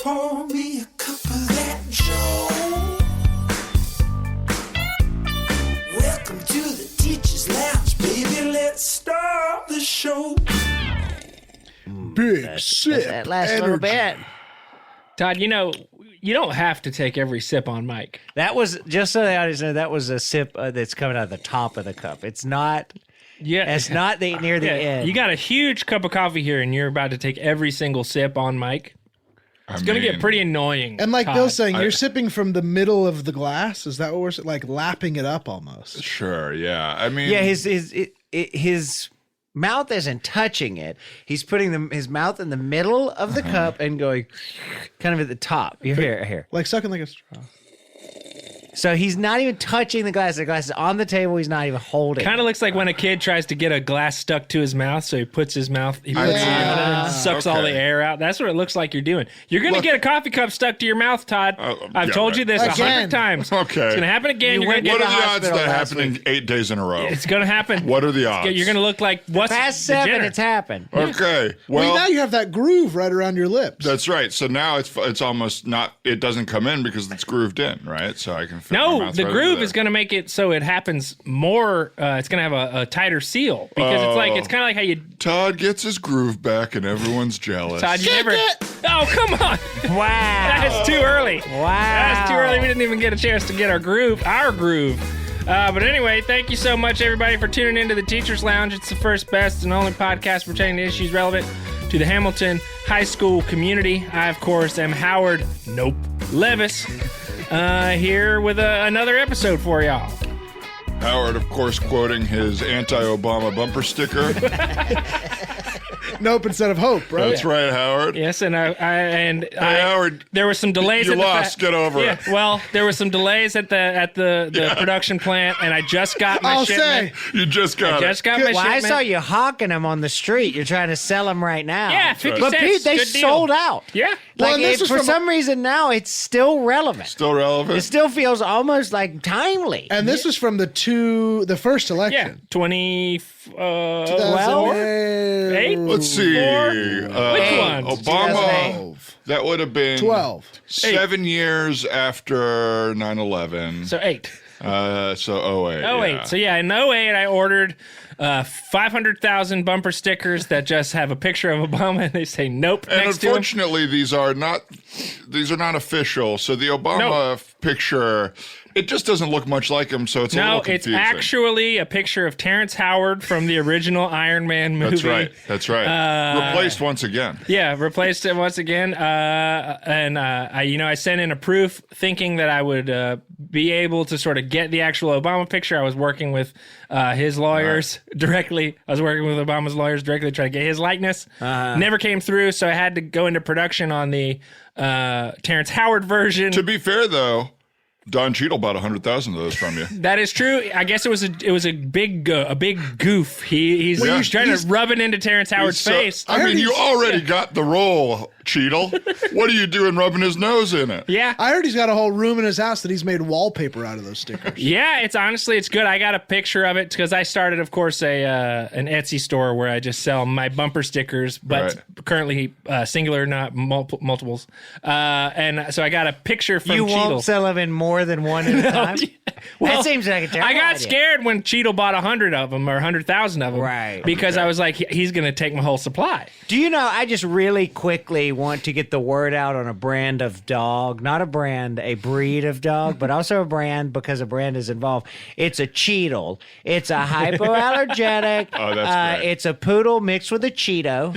pour me a cup of that Joe. Welcome to the Teacher's Lounge, baby. Let's start the show. Big sip. That last little bit. Todd, you know, you don't have to take every sip on mic. That was, just so the audience know, that was a sip that's coming out of the top of the cup. It's not. Yeah, It's not near the end. You got a huge cup of coffee here, and you're about to take every single sip on mic. It's going to get pretty annoying. And like Todd. Bill's saying, you're sipping from the middle of the glass. Is that what we're like lapping it up almost? Sure, yeah. I mean, Yeah, his mouth isn't touching it. He's putting his mouth in the middle of the cup and going kind of at the top. You here. Like sucking like a straw. So he's not even touching the glass. The glass is on the table. He's not even holding Kind it. of looks like when a kid tries to get a glass stuck to his mouth, so he puts his mouth, he puts it in and sucks all the air out. That's what it looks like you're doing. You're going to get a coffee cup stuck to your mouth, Todd. I've told you this 100 times. Okay. It's going to happen again. You You're gonna went get what are the odds hospital that last happening 8 days in a row? It's going to happen. What are the odds? You're going to look like what's Past the 7, Jenner. it's happened. Okay. Well, Well, now you have that groove right around your lips. that's right. So now it's almost not. It doesn't come in because it's grooved in, right? So I can fit my No, mouth the right groove over is going to make it so it happens more. It's going to have a tighter seal because it's kind of like how you. Todd gets his groove back, and everyone's jealous. Todd, you never. Oh, come on! Wow. That's too early. Wow. That's too early. We didn't even get a chance to get our groove. But anyway, thank you so much, everybody, for tuning into the Teacher's Lounge. It's the first, best, and only podcast pertaining to issues relevant to the Hamilton High School community. I, of course, am Howard Levis, here with another episode for y'all. Howard, of course, quoting his anti-Obama bumper sticker. Nope instead of hope, right? That's right, Howard. Yes, and Hey, Howard, there were some delays. you at the lost. Get over it. Well, there were some delays at the production plant, and I just got my I'll shipment. say. You just got Just it. got my Well, I shipment. saw you hawking them on the street. You're trying to sell them right now. Yeah, 50 But cents. Pete, they Good deal. sold out. Yeah. Well, Like and this was for from- some reason now it's still relevant. Still relevant. It still feels almost like timely. And this was from the first Yeah, election. 2008. Let's see. Which one? Obama. 2008. That would have been 12. 7 years after 9/11. So 8. So 08. 08. Yeah. So yeah, in 08, I ordered 500,000 bumper stickers that just have a picture of Obama and they say nope And next to him. unfortunately, these are not official. So the Obama picture, it just doesn't look much like him. So it's a No, little it's confusing. actually a picture of Terrence Howard from the original Iron Man movie. That's right. That's right. Replaced once again. Yeah, replaced it once again. I sent in a proof thinking that I would be able to sort of get the actual Obama picture. I was working with his lawyers directly. I was working with Obama's lawyers directly to try to get his likeness. Never came through, so I had to go into production on the Terrence Howard version. To be fair, though, Don Cheadle bought 100,000 of those from you. That is true. I guess it was a big goof. He's trying to rub it into Terrence Howard's face. I mean, you already got the role, Cheadle. What are you doing rubbing his nose in it? Yeah. I heard he's got a whole room in his house that he's made wallpaper out of those stickers. Yeah, it's good. I got a picture of it because I started, of course, an Etsy store where I just sell my bumper stickers, but currently singular, not multiples. And so I got a picture from You Cheadle. won't sell them in more than one at a time? Well, that seems like a terrible I got idea. scared when Cheadle bought 100 of them or 100,000 of them. Right. Because I was like, he's going to take my whole supply. Do you know, I just really quickly want to get the word out on a brand of dog. Not a brand, a breed of dog, but also a brand because a brand is involved. It's a Cheadle. It's a hypoallergenic. Oh, that's great. It's a poodle mixed with a Cheeto.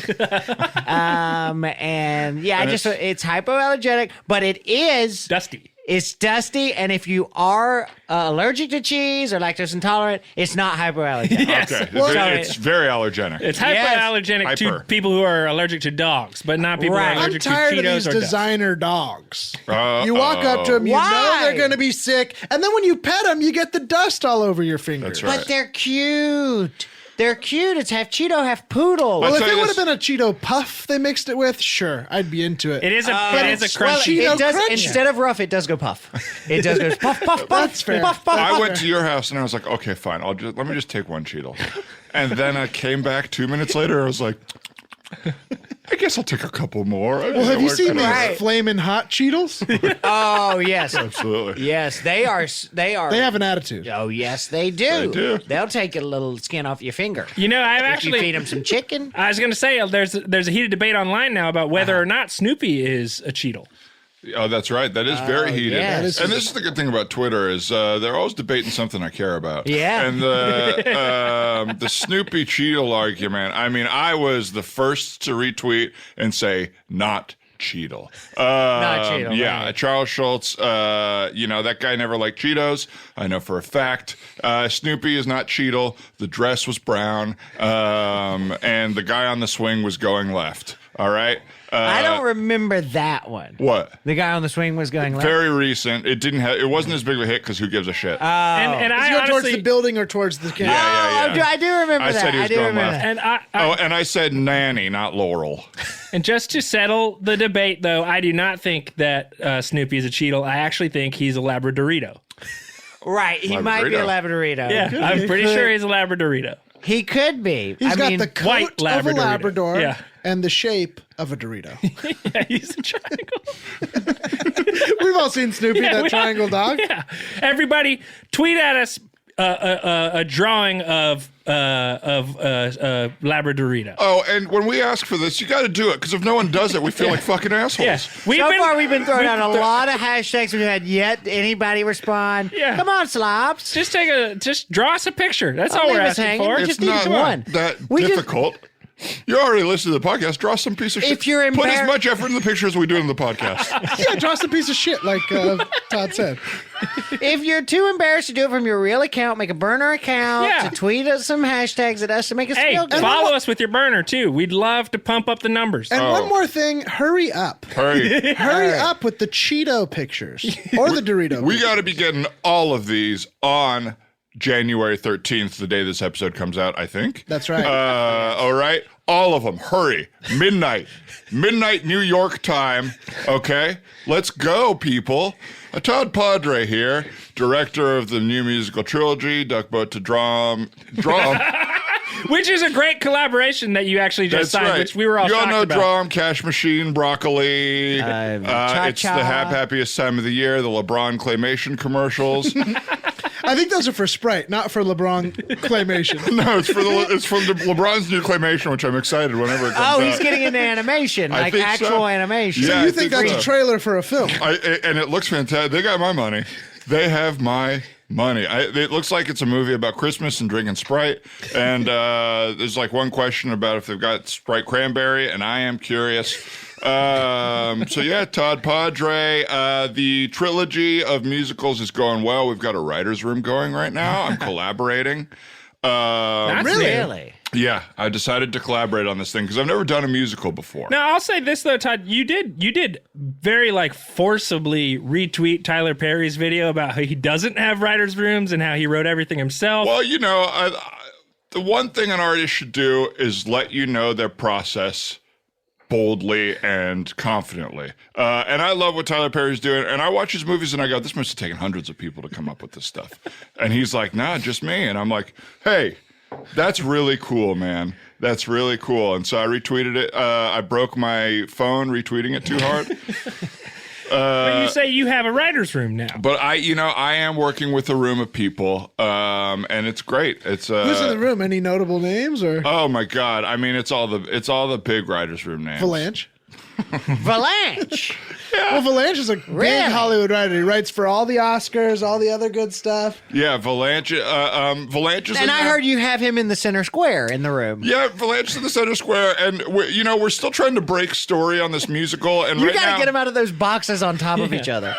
It's hypoallergenic, but it is... Dusty. It's dusty, and if you are allergic to cheese or lactose intolerant, it's not hypoallergenic. Yes. Okay. Well, It's very allergenic. It's Yes. hypoallergenic to Hyper. people who are allergic to dogs, but not people Right. who are I'm allergic to tired of Cheetos these or dust. designer dogs. You walk up to them, you Why? know they're going to be sick, and then when you pet them, you get the dust all over your fingers. That's right. But they're cute. They're cute. It's half Cheeto, half poodle. Well, I'll if tell it you would have this- been a Cheeto puff they mixed it with, sure, I'd be into it. It is a crunchy. Well, Cheeto it does, crunch. instead of rough, it does go puff. It does go puff, puff, puff, That's fair. puff, puff, I puff. went to your house and I was like, okay, fine. Let me just take one Cheadle. And then I came back 2 minutes later. I was like, I guess I'll take a couple more. Well, have you seen these Right. flaming hot Cheadles? Oh, yes. Absolutely. Yes, they are. They are. They have an attitude. Oh, yes, they do. They do. They'll take a little skin off your finger. You know, I've If you actually feed them some chicken. I was going to say there's a heated debate online now about whether or not Snoopy is a Cheadle. Oh, that's right. That is very heated. yes. That is- And this is the good thing about Twitter is they're always debating something I care about. Yeah. And the Snoopy Cheadle argument. I mean, I was the first to retweet and say not Cheadle. Not Cheadle, Yeah, right. Charles Schultz. That guy never liked Cheetos. I know for a fact. Snoopy is not Cheadle. The dress was brown, and the guy on the swing was going left. All right. I don't remember that one. What? The guy on the swing was going left. Very recent. It didn't have. It wasn't as big of a hit because who gives a shit? And Does I he go towards honestly the building or towards the camera? Yeah. I do remember I that. said he was I do going remember left. that. and I said nanny, not Laurel. And just to settle the debate, though, I do not think that Snoopy is a Cheadle. I actually think he's a Labradorito. Right, he might be a Labradorito. Yeah, I'm pretty could. sure he's a Labradorito. He could be. He's I got mean, the coat white of a Labradorito. Labrador Yeah. and the shape of a Dorito. Yeah, he's a triangle. We've all seen Snoopy, Yeah, that we triangle dog. Yeah. Everybody, tweet at us a drawing of Labradorito. Oh, and when we ask for this, you got to do it because if no one does it, we feel like fucking assholes. Yes. so far we've been throwing out a lot of hashtags. We've had yet anybody respond. Yeah. Come on, Slops. Just draw us a picture. That's Don't all we're leave us asking hanging. for. We It's just need not one. that We just- difficult. You already listened to the podcast. Draw some piece of shit. If you're Put as embar- much effort in the picture as we do in the podcast. Yeah, draw some piece of shit, like Todd said. If you're too embarrassed to do it from your real account, make a burner account Yeah. to tweet us some hashtags at us to make us Hey, feel good. follow us with your burner too. We'd love to pump up the numbers. And one more thing, hurry up. Hurry. Hurry up with the Cheeto pictures or the Dorito. We got to be getting all of these on January 13th, the day this episode comes out, I think. That's right. All right. All of them. Hurry. Midnight New York time. Okay. Let's go, people. Todd Padre here, director of the new musical trilogy, Duck Boat to Drum. Which is a great collaboration that you actually just That's signed, right. which we were all you all shocked know about. Drum, Cash Machine, Broccoli. It's the happiest time of the year. The LeBron claymation commercials. I think those are for Sprite, not for LeBron claymation. No, it's from the LeBron's new claymation, which I'm excited whenever it comes out. Oh, he's getting into animation, I like think actual so. animation. Yeah. So I you think think that's so. a trailer for a film? And it looks fantastic. They got my money. They have my money. It looks like it's a movie about Christmas and drinking Sprite. And there's like one question about if they've got Sprite cranberry, and I am curious. So yeah, Todd Padre. The trilogy of musicals is going well. We've got a writer's room going right now. I'm collaborating. That's Really? Yeah, I decided to collaborate on this thing because I've never done a musical before. Now I'll say this though, Todd, you did very like forcibly retweet Tyler Perry's video about how he doesn't have writers' rooms and how he wrote everything himself. Well, the one thing an artist should do is let you know their process boldly and confidently. And I love what Tyler Perry's doing. And I watch his movies and I go, this must have taken hundreds of people to come up with this stuff. And he's like, nah, just me. And I'm like, hey, that's really cool, man. That's really cool. And so I retweeted it. I broke my phone retweeting it too hard. But you say you have a writer's room now. But I am working with a room of people, and it's great. It's Who's in the room? Any notable names or oh my god! I mean, it's all the big writers' room names. Valanche? Valanche. Well, Valanche is a big Really? Hollywood writer. He writes for all the Oscars, all the other good stuff. Yeah, Valanche. Valanche is. And in I there. heard you have him in the center square in the room. Yeah, Valanche's in the center square, and we're still trying to break story on this musical. And You right gotta now, get him out of those boxes on top of each other.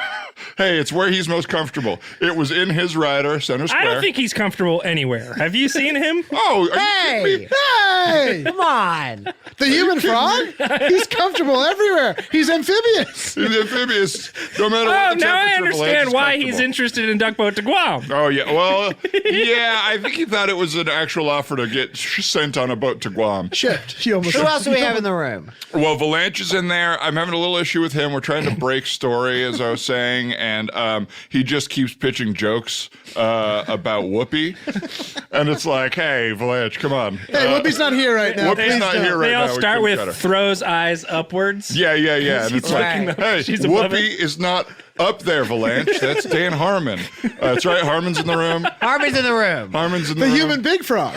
hey, it's where he's most comfortable. It was in his writer, center square. I don't think he's comfortable anywhere. Have you seen him? Oh, are you kidding Hey, me? Hey, come on. the human frog? He's comfortable everywhere. He's amphibious. He's amphibious. No matter Oh, what the now I temperature, Valanche understand is why he's comfortable. interested in Duck Boat to Guam. Oh, yeah. Well, yeah, I think he thought it was an actual offer to get sent on a boat to Guam. Shipped. You almost Who else do we have in the room? Well, Valanche is in there. I'm having a little issue with him. We're trying to break story, as I was saying. and he just keeps pitching jokes about Whoopi, and it's like, hey, Valanche, come on. Hey, Whoopi's not here right now. Whoopi's Please not don't. here right They now. all We start couldn't with cut her. throws eyes upwards. Yeah, and it's Right. like, hey, She's above Whoopi is not up there, Valanche. That's Dan Harmon. That's right, Harmon's in the room. Harmon's in the room. Harmon's in the The room. human big frog.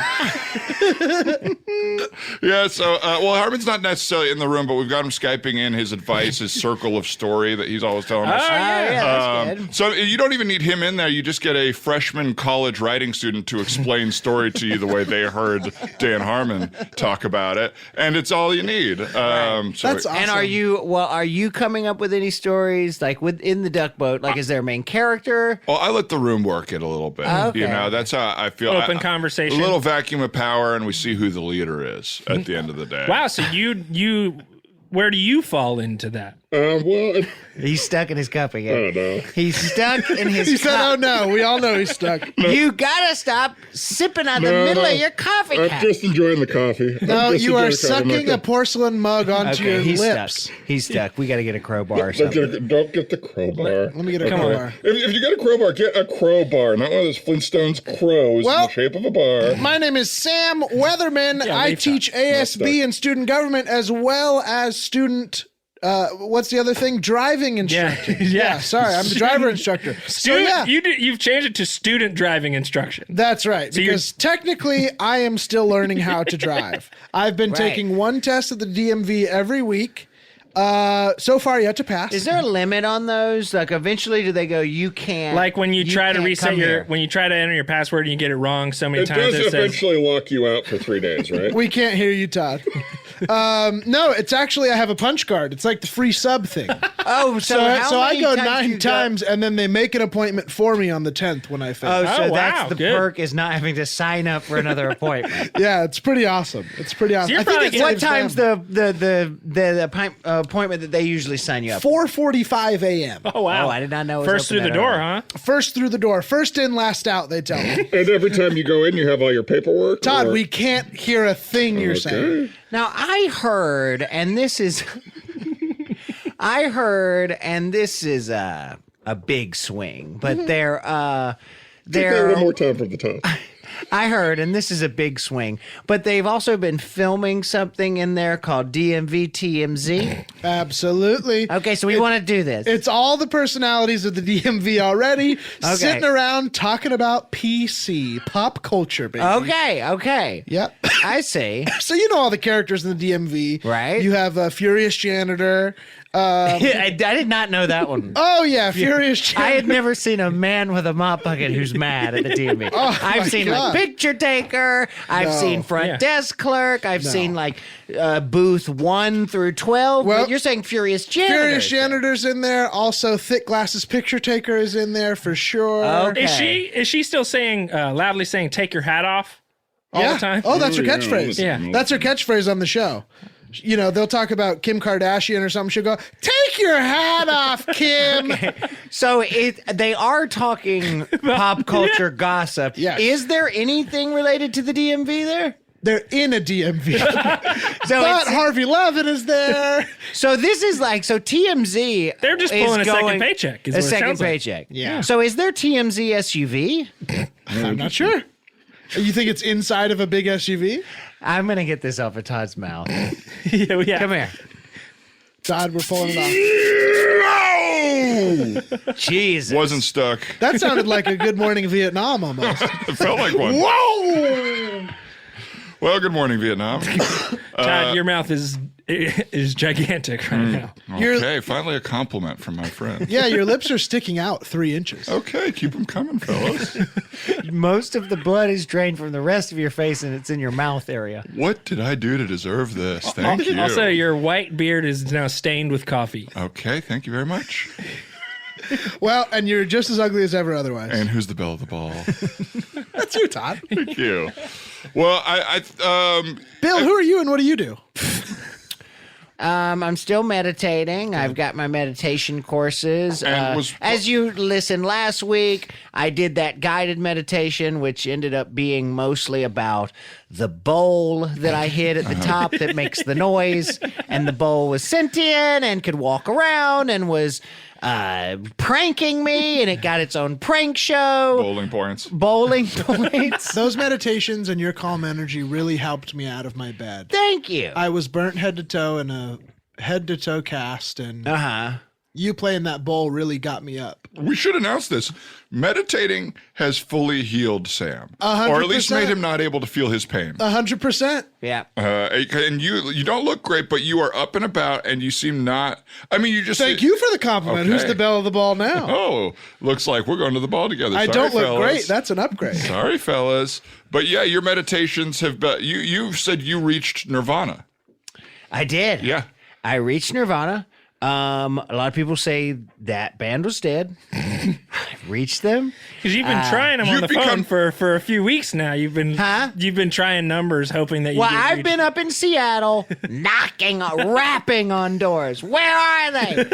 Yeah, so, well, Harmon's not necessarily in the room, but we've got him Skyping in his advice, his circle of story that he's always telling us. Oh, yeah, that's good. So you don't even need him in there. You just get a freshman college writing student to explain story to you the way they heard Dan Harmon talk about it, and it's all you need. So That's awesome. And are you coming up with any stories like within the duck boat? Like, is there a main character? Well, I let the room work it a little bit. Okay. You know, that's how I feel. Open conversation. A little vacuum of power, and we see who the leader is at the end of the day. Wow, so you where do you fall into that? Well, He's stuck in his cup again. I don't know. He's stuck in his He said, "Oh cup. no, we all know he's stuck." You gotta stop sipping out the middle of your coffee cup. enjoying the coffee. No, you are sucking a porcelain mug onto your he's lips. stuck. He's stuck. We gotta get a crowbar or something. Don't get the crowbar. Let me get a Come on. crowbar. If you get a crowbar, get a crowbar, not one of those Flintstones crows Well- in the shape of a bar. My name is Sam Weatherman. Yeah, I leave teach ASB and student government as well as student. What's the other thing? Driving instruction. Yeah. Sorry, I'm the driver instructor. So yeah, You've changed it to student driving instruction. that's right. you're- Because technically, I am still learning how to drive. I've been Right. taking one test at the DMV every week. So far, yet to pass. Is there a limit on those? Like, eventually, do they go? You can't. Like when you try to can't reset come here. when you try to enter your password and you get it wrong so many times it says lock you out for 3 days, right? We can't hear you, Todd. No, it's actually I have a punch card. It's like the free sub thing. Oh, so how So I many go times 9 you go- times, and then they make an appointment for me on the 10th when I fail. Oh, so Oh, that's wow, the good. perk is not having to sign up for another appointment. Yeah, it's pretty awesome. It's pretty awesome. you're I think probably it getting- What saves time's them. the appointment that they usually sign you up? 4:45 a.m. Oh wow. Oh, I did not know it was First open through the that door, early. huh? First through the door, first in, last out. They tell me. And every time you go in, you have all your paperwork? Todd, we can't hear a thing you're saying. Now I heard, and this is, a big swing, but there are. time from the top. I heard, and this is a big swing, but they've also been filming something in there called DMV TMZ. Absolutely. Okay, so we want to do this. It's all the personalities of the DMV already sitting around talking about PC, pop culture, baby. Okay. Yep. I see. So you know all the characters in the DMV, Right. You have a Furious Janitor. I did not know that one. Oh yeah, Furious I Janitor. had never seen a man with a mop bucket who's mad at the DMV. my I've seen God. like picture taker. I've seen front Yeah. desk clerk. I've seen like booth 1 through 12. Well, but you're saying Furious Janitor. Furious Janitor's in there. Also, Thick Glasses Picture Taker is in there for sure. Okay. Is she still saying loudly saying take your hat off all yeah. the time? Oh, that's her catchphrase. Yeah. That's her catchphrase on the show. You know, they'll talk about Kim Kardashian or something. She'll go, "Take your hat off, Kim." So they are talking pop culture gossip. Yes. Is there anything related to the DMV there? They're in a DMV. So But it's- Harvey Levin is there. So this is like TMZ. They're just is pulling a second going- paycheck, is A what it second sounds like. paycheck. Yeah. So is there TMZ SUV? I'm not sure. You think it's inside of a big SUV? I'm gonna get this off of Todd's mouth. yeah. Come here. Todd, we're pulling it off. Jesus. Wasn't stuck. That sounded like a Good Morning Vietnam almost. It felt like one. Whoa! Well, good morning, Vietnam. Todd, your mouth is gigantic right now. Okay, finally a compliment from my friend. Yeah, your lips are sticking out 3 inches. Okay, keep them coming, fellas. Most of the blood is drained from the rest of your face, and it's in your mouth area. What did I do to deserve this? Thank you. Also, your white beard is now stained with coffee. Okay, thank you very much. Well, and you're just as ugly as ever otherwise. And who's the belle of the ball? That's you, Todd. Thank you. Well, Bill, who are you and what do you do? I'm still meditating. I've got my meditation courses. And As you listened last week, I did that guided meditation, which ended up being mostly about the bowl that I hid at the top that makes the noise. And the bowl was sentient and could walk around and was pranking me, and it got its own prank show. Bowling points. Bowling points. Those meditations and your calm energy really helped me out of my bed. Thank you. I was burnt head to toe in a head to toe cast, and you playing that bowl really got me up. We should announce this. Meditating has fully healed Sam, 100%. or at least made him not able to feel his pain. 100%. Yeah. And you don't look great, but you are up and about, and you seem not. I mean, you just Thank you for the compliment. Who's Okay. the belle of the ball now? Oh, looks like we're going to the ball together. I Sorry, don't look fellas. great. That's an upgrade. Sorry, fellas. But yeah, your meditations have been. You've said you reached nirvana. I did. Yeah. I reached Nirvana. A lot of people say that band was dead. I reached them. Because you've been trying them on you've the phone become- for a few weeks now. You've been trying numbers, hoping that you. Well, get I've reached. been up in Seattle, rapping on doors. Where are they?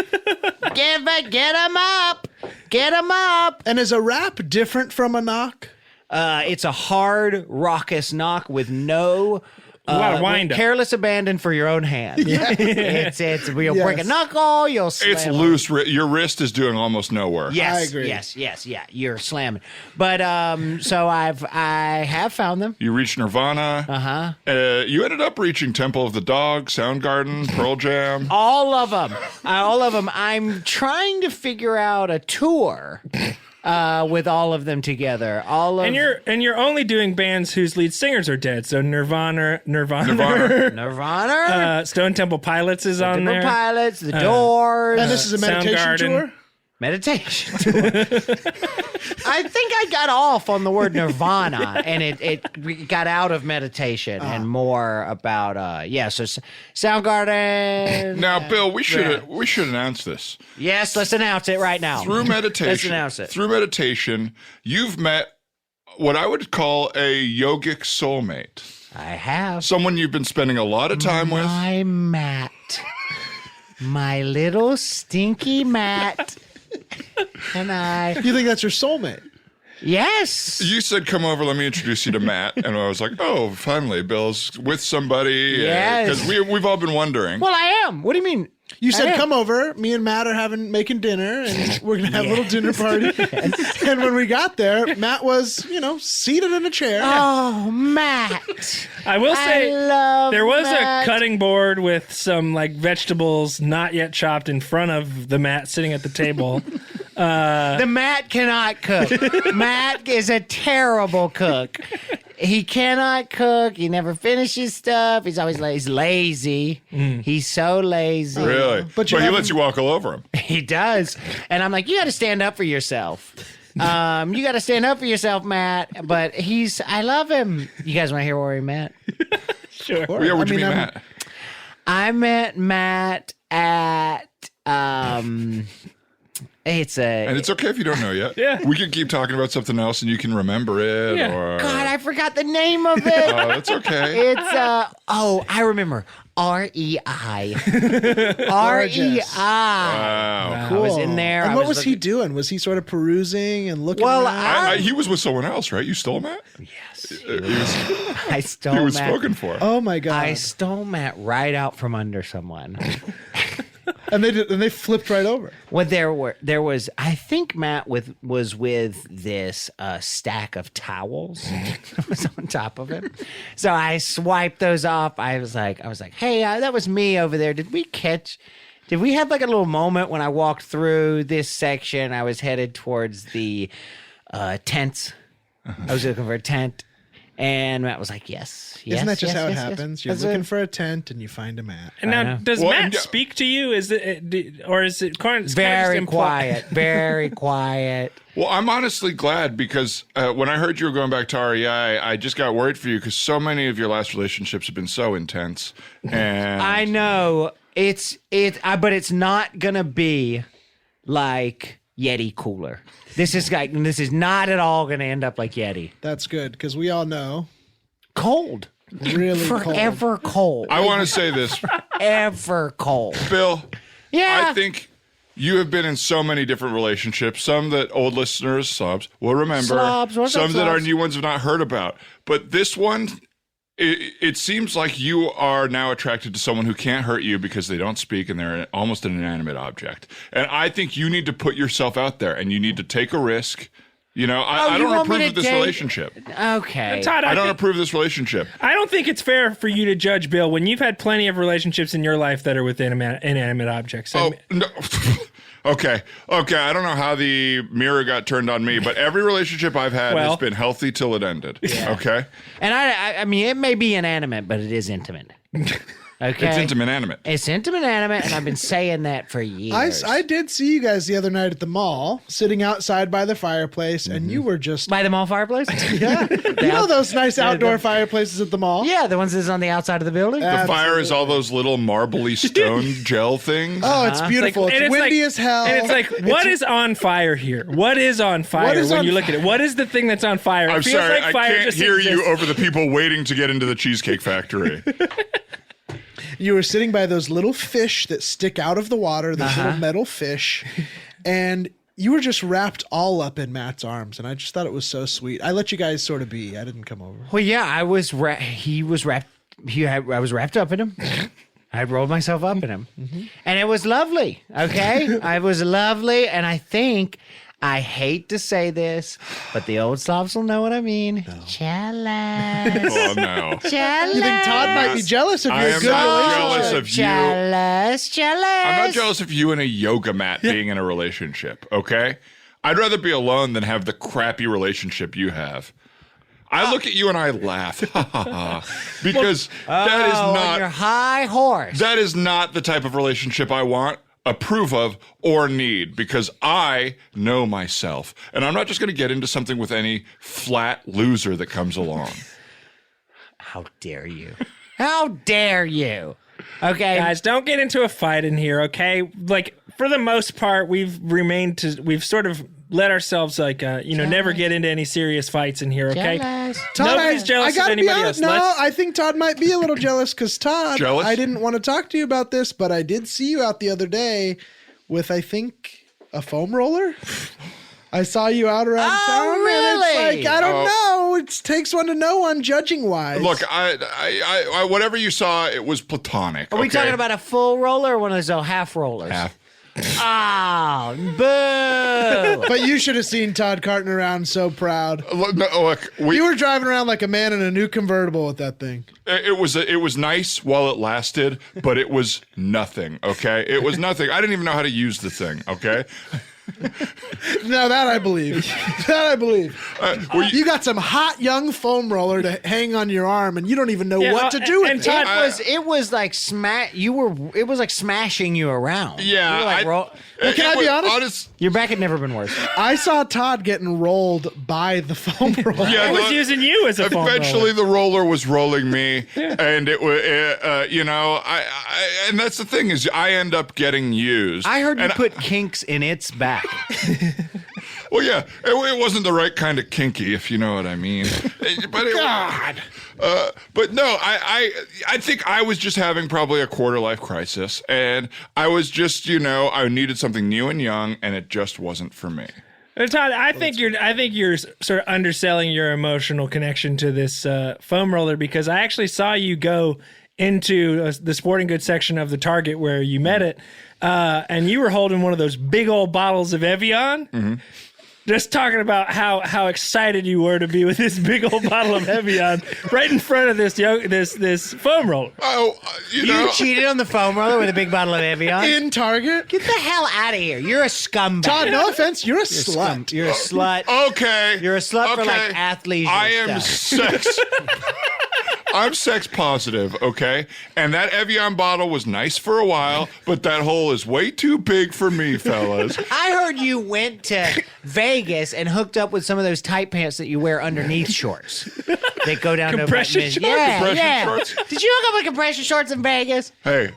Get them up. Get them up. And is a rap different from a knock? It's a hard, raucous knock with no. A lot of wind up. Careless abandon for your own hand. It's you'll break a Yes. knuckle, you'll slam. It's loose. Your wrist is doing almost no work. Yes, I agree. Yes, you're slamming. But so I have found them. You reached Nirvana. You ended up reaching Temple of the Dog, Soundgarden, Pearl Jam. All of them. I'm trying to figure out a tour with all of them together. And you're only doing bands whose lead singers are dead. So Nirvana, Nirvana, Stone Temple Pilots is on Temple there. Pilots, The Doors, And this is a meditation Soundgarden. tour? meditation tour. I think I got off on the word Nirvana, and it got out of meditation and more about So Soundgarden. Now, Bill, we should announce this. Yes, let's announce it right now. Through meditation, Let's announce it. Through meditation, you've met what I would call a yogic soulmate. I have Someone you've been spending a lot of time with. my Matt, my little stinky Matt, and I. You think that's your soulmate? Yes. You said, come over, let me introduce you to Matt. And I was like, oh, finally, Bill's with somebody. Yes. Because we've all been wondering. Well, I am. What do you mean? You I said, am. come over. Me and Matt are making dinner, and we're going to have a little dinner party. And when we got there, Matt was, seated in a chair. Oh, Matt. I will say love there was Matt. a cutting board with some vegetables not yet chopped in front of the mat sitting at the table. The Matt cannot cook. Matt is a terrible cook. He cannot cook. He never finishes stuff. He's always lazy. He's so lazy. Really? But But he you lets you walk all over him. He does. And I'm like, you got to stand up for yourself. You got to stand up for yourself, Matt. But I love him. You guys want to hear where we met? Sure. Yeah, where'd you meet I'm- Matt? I met Matt at And it's okay if you don't know yet. Yeah. We can keep talking about something else and you can remember it. Yeah. Or... God, I forgot the name of it. Oh, that's okay. It's I remember. REI. REI. Wow. I was in there. And I what was he looking- doing? Was he sort of perusing and looking Well, around? He was with someone else, right? You stole Matt? Yes. He I stole was Matt. spoken for. Oh, my God. I stole Matt right out from under someone. And they flipped right over. Well, there was. I think Matt was with this stack of towels that was on top of him. So I swiped those off. I was like, hey, that was me over there. Did we have like a little moment when I walked through this section? I was headed towards the tents. I was looking for a tent. And Matt was like, yes. Isn't that just yes, how it yes, yes. happens? You're That's looking it. for a tent and you find a Matt. And now, does Well, Matt and- speak to you? Is it, or is it kind of Very just quiet. Very quiet. Well, I'm honestly glad because when I heard you were going back to REI, I just got worried for you because so many of your last relationships have been so intense. And I know but it's not gonna be like Yeti cooler. This is not at all gonna end up like Yeti. That's good because we all know Cold, really forever cold, I want to say this, ever cold. Bill. Yeah, I think you have been in so many different relationships, some that old listeners, slobs, will remember, Slobs, what's up, some that our slobs? new ones have not heard about. But this one it seems like you are now attracted to someone who can't hurt you because they don't speak and they're almost an inanimate object. And I think you need to put yourself out there and you need to take a risk. You know, I don't approve of this relationship. Okay. Todd, I don't approve of this relationship. I don't think it's fair for you to judge Bill when you've had plenty of relationships in your life that are with inanimate objects. Oh, no. Okay. I don't know how the mirror got turned on me, but every relationship I've had has been healthy till it ended. Yeah. Okay. And I mean, it may be inanimate, but it is intimate. Okay. It's intimate animate. It's intimate animate, and I've been saying that for years. I did see you guys the other night at the mall, sitting outside by the fireplace, and you were just... By the mall fireplace? Yeah. You know those nice outdoor fireplaces at the mall? Yeah, the ones that's on the outside of the building. The fire is all those little marbly stone gel things. Oh, it's beautiful. It's windy as hell. And it's like, what is on fire here? What is on fire when you look at it? What is the thing that's on fire? I'm sorry, like fire I can't just hear exists. you over the people waiting to get into the Cheesecake Factory. You were sitting by those little fish that stick out of the water, those little metal fish, and you were just wrapped all up in Matt's arms, and I just thought it was so sweet. I let you guys sort of be. I didn't come over. Well, yeah, I was wrapped up in him. I rolled myself up in him. And it was lovely, okay? It was lovely, and I hate to say this, but the old Slavs will know what I mean. No. Jealous. Oh, no. Jealous. You think Todd might be jealous of I your am good not relationship? jealous of you. Jealous. I'm not jealous of you and a yoga mat being in a relationship, okay? I'd rather be alone than have the crappy relationship you have. I look at you and I laugh. Because that is not... your high horse. That is not the type of relationship I want, approve of, or need, because I know myself. And I'm not just going to get into something with any flat loser that comes along. How dare you? How dare you? Okay. Guys, don't get into a fight in here, okay? Like, for the most part, we've sort of let ourselves, like, never get into any serious fights in here, okay? Jealous. Todd, Nobody's jealous of anybody else. No, I think Todd might be a little jealous because Todd, Jealous? I didn't want to talk to you about this, but I did see you out the other day with, I think, a foam roller. I saw you out around town. Really? And it's like, I don't know. It takes one to know one, judging wise. Look, I whatever you saw, it was platonic. Are we talking about a full roller or one of those half rollers? half? Oh, boo. But you should have seen Todd carting around so proud. Look, You were driving around like a man in a new convertible with that thing. it was nice while it lasted, but it was nothing. Okay, it was nothing. I didn't even know how to use the thing. Okay. No, that I believe. You got some hot young foam roller to hang on your arm, and you don't even know what to do with and it. Todd, It was like it was like smashing you around. Yeah. You were like can I be honest? your back had never been worse. I saw Todd getting rolled by the foam roller. Yeah, I was using you as a phone eventually the roller was rolling me, and it was, and that's the thing is I end up getting used. I heard you And put kinks in its back. Well, yeah, it wasn't the right kind of kinky, if you know what I mean. But God. But no, I think I was just having probably a quarter life crisis, and I was just, I needed something new and young, and it just wasn't for me. Todd, I think you're sort of underselling your emotional connection to this foam roller, because I actually saw you go into the sporting goods section of the Target where you met it, and you were holding one of those big old bottles of Evian. Mm-hmm. Just talking about how excited you were to be with this big old bottle of Evian right in front of this foam roller. Oh, You cheated on the foam roller with a big bottle of Evian? In Target? Get the hell out of here. You're a scumbag. Todd, no offense, you're a slut. You're a slut. Okay. You're a slut for like athleisure I am stuff. sex. I'm sex positive, okay? And that Evian bottle was nice for a while, but that hole is way too big for me, fellas. I heard you went to Vegas and hooked up with some of those tight pants that you wear underneath shorts. They go down Compression to shorts? Yeah, Compression yeah. shorts? Did you hook up with compression shorts in Vegas? Hey,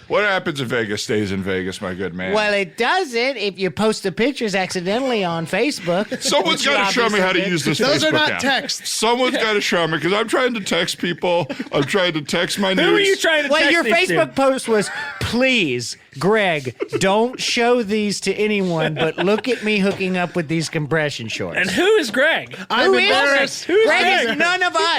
what happens in Vegas stays in Vegas, my good man. Well, it doesn't if you post the pictures accidentally on Facebook. Someone's got to show me how to use this Those Facebook are not app. texts. Someone's got to show me, because I'm trying to text people. I'm trying to text my news. Who are you trying to Well, text your these to? Facebook post was, please, Greg, don't show these to anyone, but look at me hooking up with these compression shorts. And who is Greg? I'm Who is embarrassed. Who's Greg is none of us.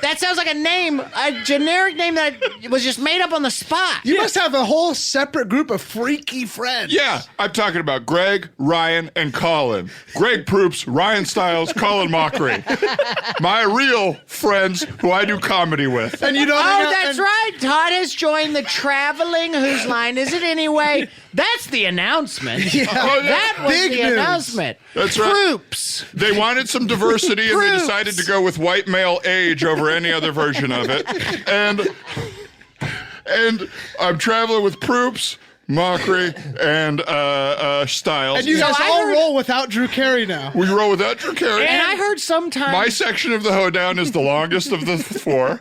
That sounds like a name, a generic name that was just made up on the spot. You must have a whole separate group of freaky friends. Yeah, I'm talking about Greg, Ryan, and Colin. Greg Proops, Ryan Stiles, Colin Mockery. My real friends who I do comedy with. And you don't. Oh, that's right. Todd has joined the traveling Whose Line Is It Anyway? That's the announcement. Oh, yeah. That was Big the news. announcement. That's right. Troops. They wanted some diversity and they Proops. decided to go with white male age over any other version of it. And I'm traveling with Proops, Mockery, and Styles. And you guys So I all heard- roll without Drew Carey now. We roll without Drew Carey. And I heard sometimes. My section of the hoedown is the longest of the four.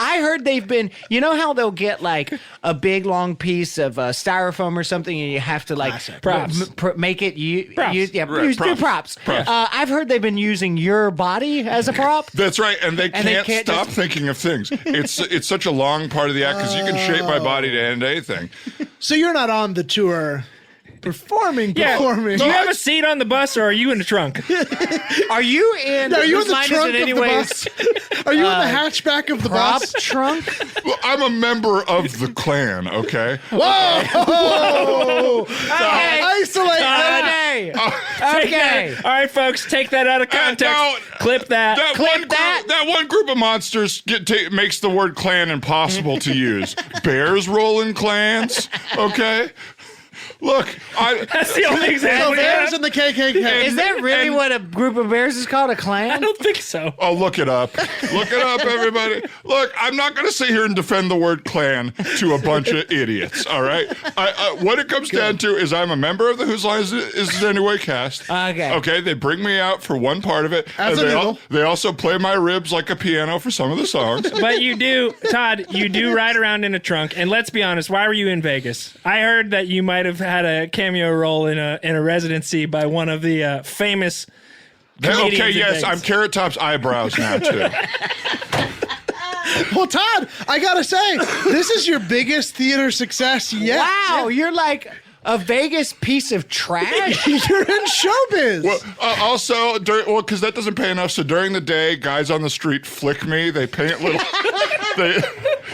I heard they've been, you know how they'll get like a big long piece of styrofoam or something and you have to like Props. make it, Props. use Right, do props. I've heard they've been using your body as a prop. That's right, and they can't can't stop just- thinking of things. It's such a long part of the act because you can shape my body to end anything. So you're not on the tour performing. Do you have a seat on the bus or are you in the trunk? Are you in? Are you in Whose the Line Is trunk It of the Anyways? bus? Are you in the hatchback of the Prop bus? trunk. Well, I'm a member of the clan, okay? Whoa! Okay. Isolate that. Okay. Take Okay. that. All right, folks, take that out of context. no. Clip that. That one group of monsters makes the word clan impossible to use. Bears roll in clans, okay? Look, That's the only So example. bears in the KKK. Is that really what a group of bears is called? A I clan? don't think so. Oh, look it up. Look it up, everybody. Look, I'm not going to sit here and defend the word clan to a bunch of idiots, all right? What it comes down to is I'm a member of the Whose Line Is It Anyway cast. Okay. Okay, they bring me out for one part of it. As and a noodle. they also play my ribs like a piano for some of the songs. But you do, Todd, you do ride around in a trunk. And let's be honest, why were you in Vegas? I heard that you might have had a cameo role in a residency by one of the famous comedians Okay, in yes, Vegas. I'm Carrot Top's eyebrows now, too. Well, Todd, I gotta say, this is your biggest theater success yet. Wow, you're like a Vegas piece of trash. You're in showbiz. Well, also, because that doesn't pay enough. So during the day, guys on the street flick me. They paint little.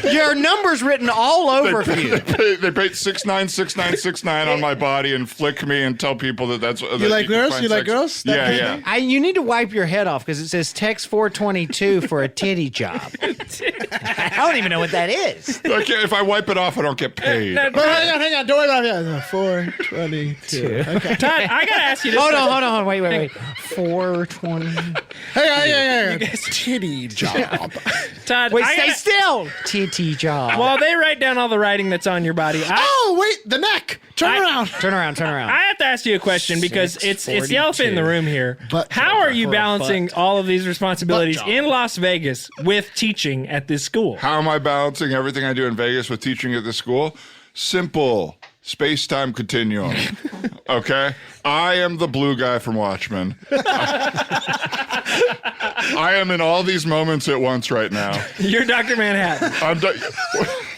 Your number's written all over for you. They paint 696969 on my body and flick me and tell people that's. You like girls? You like girls? That kind of Yeah. thing? You need to wipe your head off because it says text 422 for a titty job. I don't even know what that is. If I wipe it off, I don't get paid. But hang on. Don't worry about it. 422. Okay. Todd, I gotta ask you this. Hold on. Wait. 420. Hang on. Titty job. Todd, Wait, I stay gotta- still. Titty job. While they write down all the writing that's on your body, Oh, wait, the neck. Turn around. Turn around. I have to ask you a question because it's the elephant in the 6:42. room here. Butt How are you for a balancing all of these responsibilities Butt job. in Las Vegas with teaching at this school? How am I balancing everything I do in Vegas with teaching at this school? Simple. Space-time continuum. Okay? I am the blue guy from Watchmen. I am in all these moments at once right now. You're Dr. Manhattan. I'm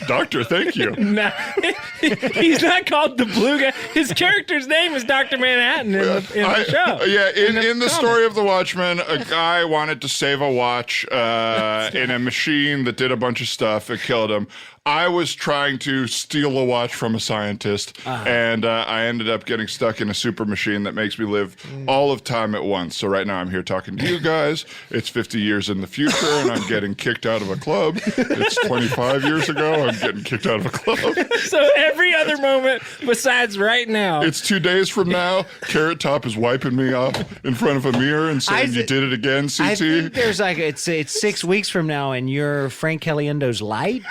Doctor, thank you. No, he's not called the blue guy. His character's name is Dr. Manhattan in the show. Yeah, in the story of the Watchmen, a guy wanted to save a watch in a machine that did a bunch of stuff. It killed him. I was trying to steal a watch from a scientist, and I ended up getting stuck in a super machine that makes me live all of time at once. So right now I'm here talking to you guys. It's 50 years in the future, and I'm getting kicked out of a club. It's 25 years ago. I'm getting kicked out of a club. So every other moment besides right now. It's 2 days from now. Carrot Top is wiping me up in front of a mirror and saying, "You did it again, CT." I think there's like it's 6 weeks from now, and you're Frank Caliendo's light.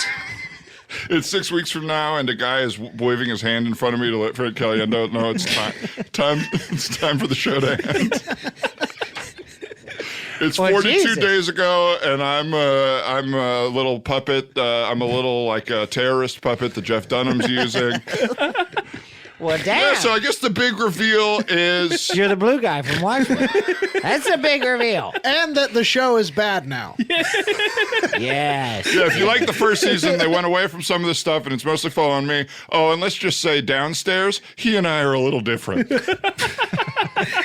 It's 6 weeks from now, and a guy is waving his hand in front of me to let Fred Kelly know it's time. It's time for the show to end. It's Well, 42 Jesus. days ago, and I'm a little puppet. I'm a little like a terrorist puppet that Jeff Dunham's using. Well, damn. Yeah, so I guess the big reveal is You're the blue guy from Watchmen. That's a big reveal. And that the show is bad now. Yes. yeah, if you like the first season, they went away from some of the stuff, and it's mostly following me. Oh, and let's just say downstairs, he and I are a little different.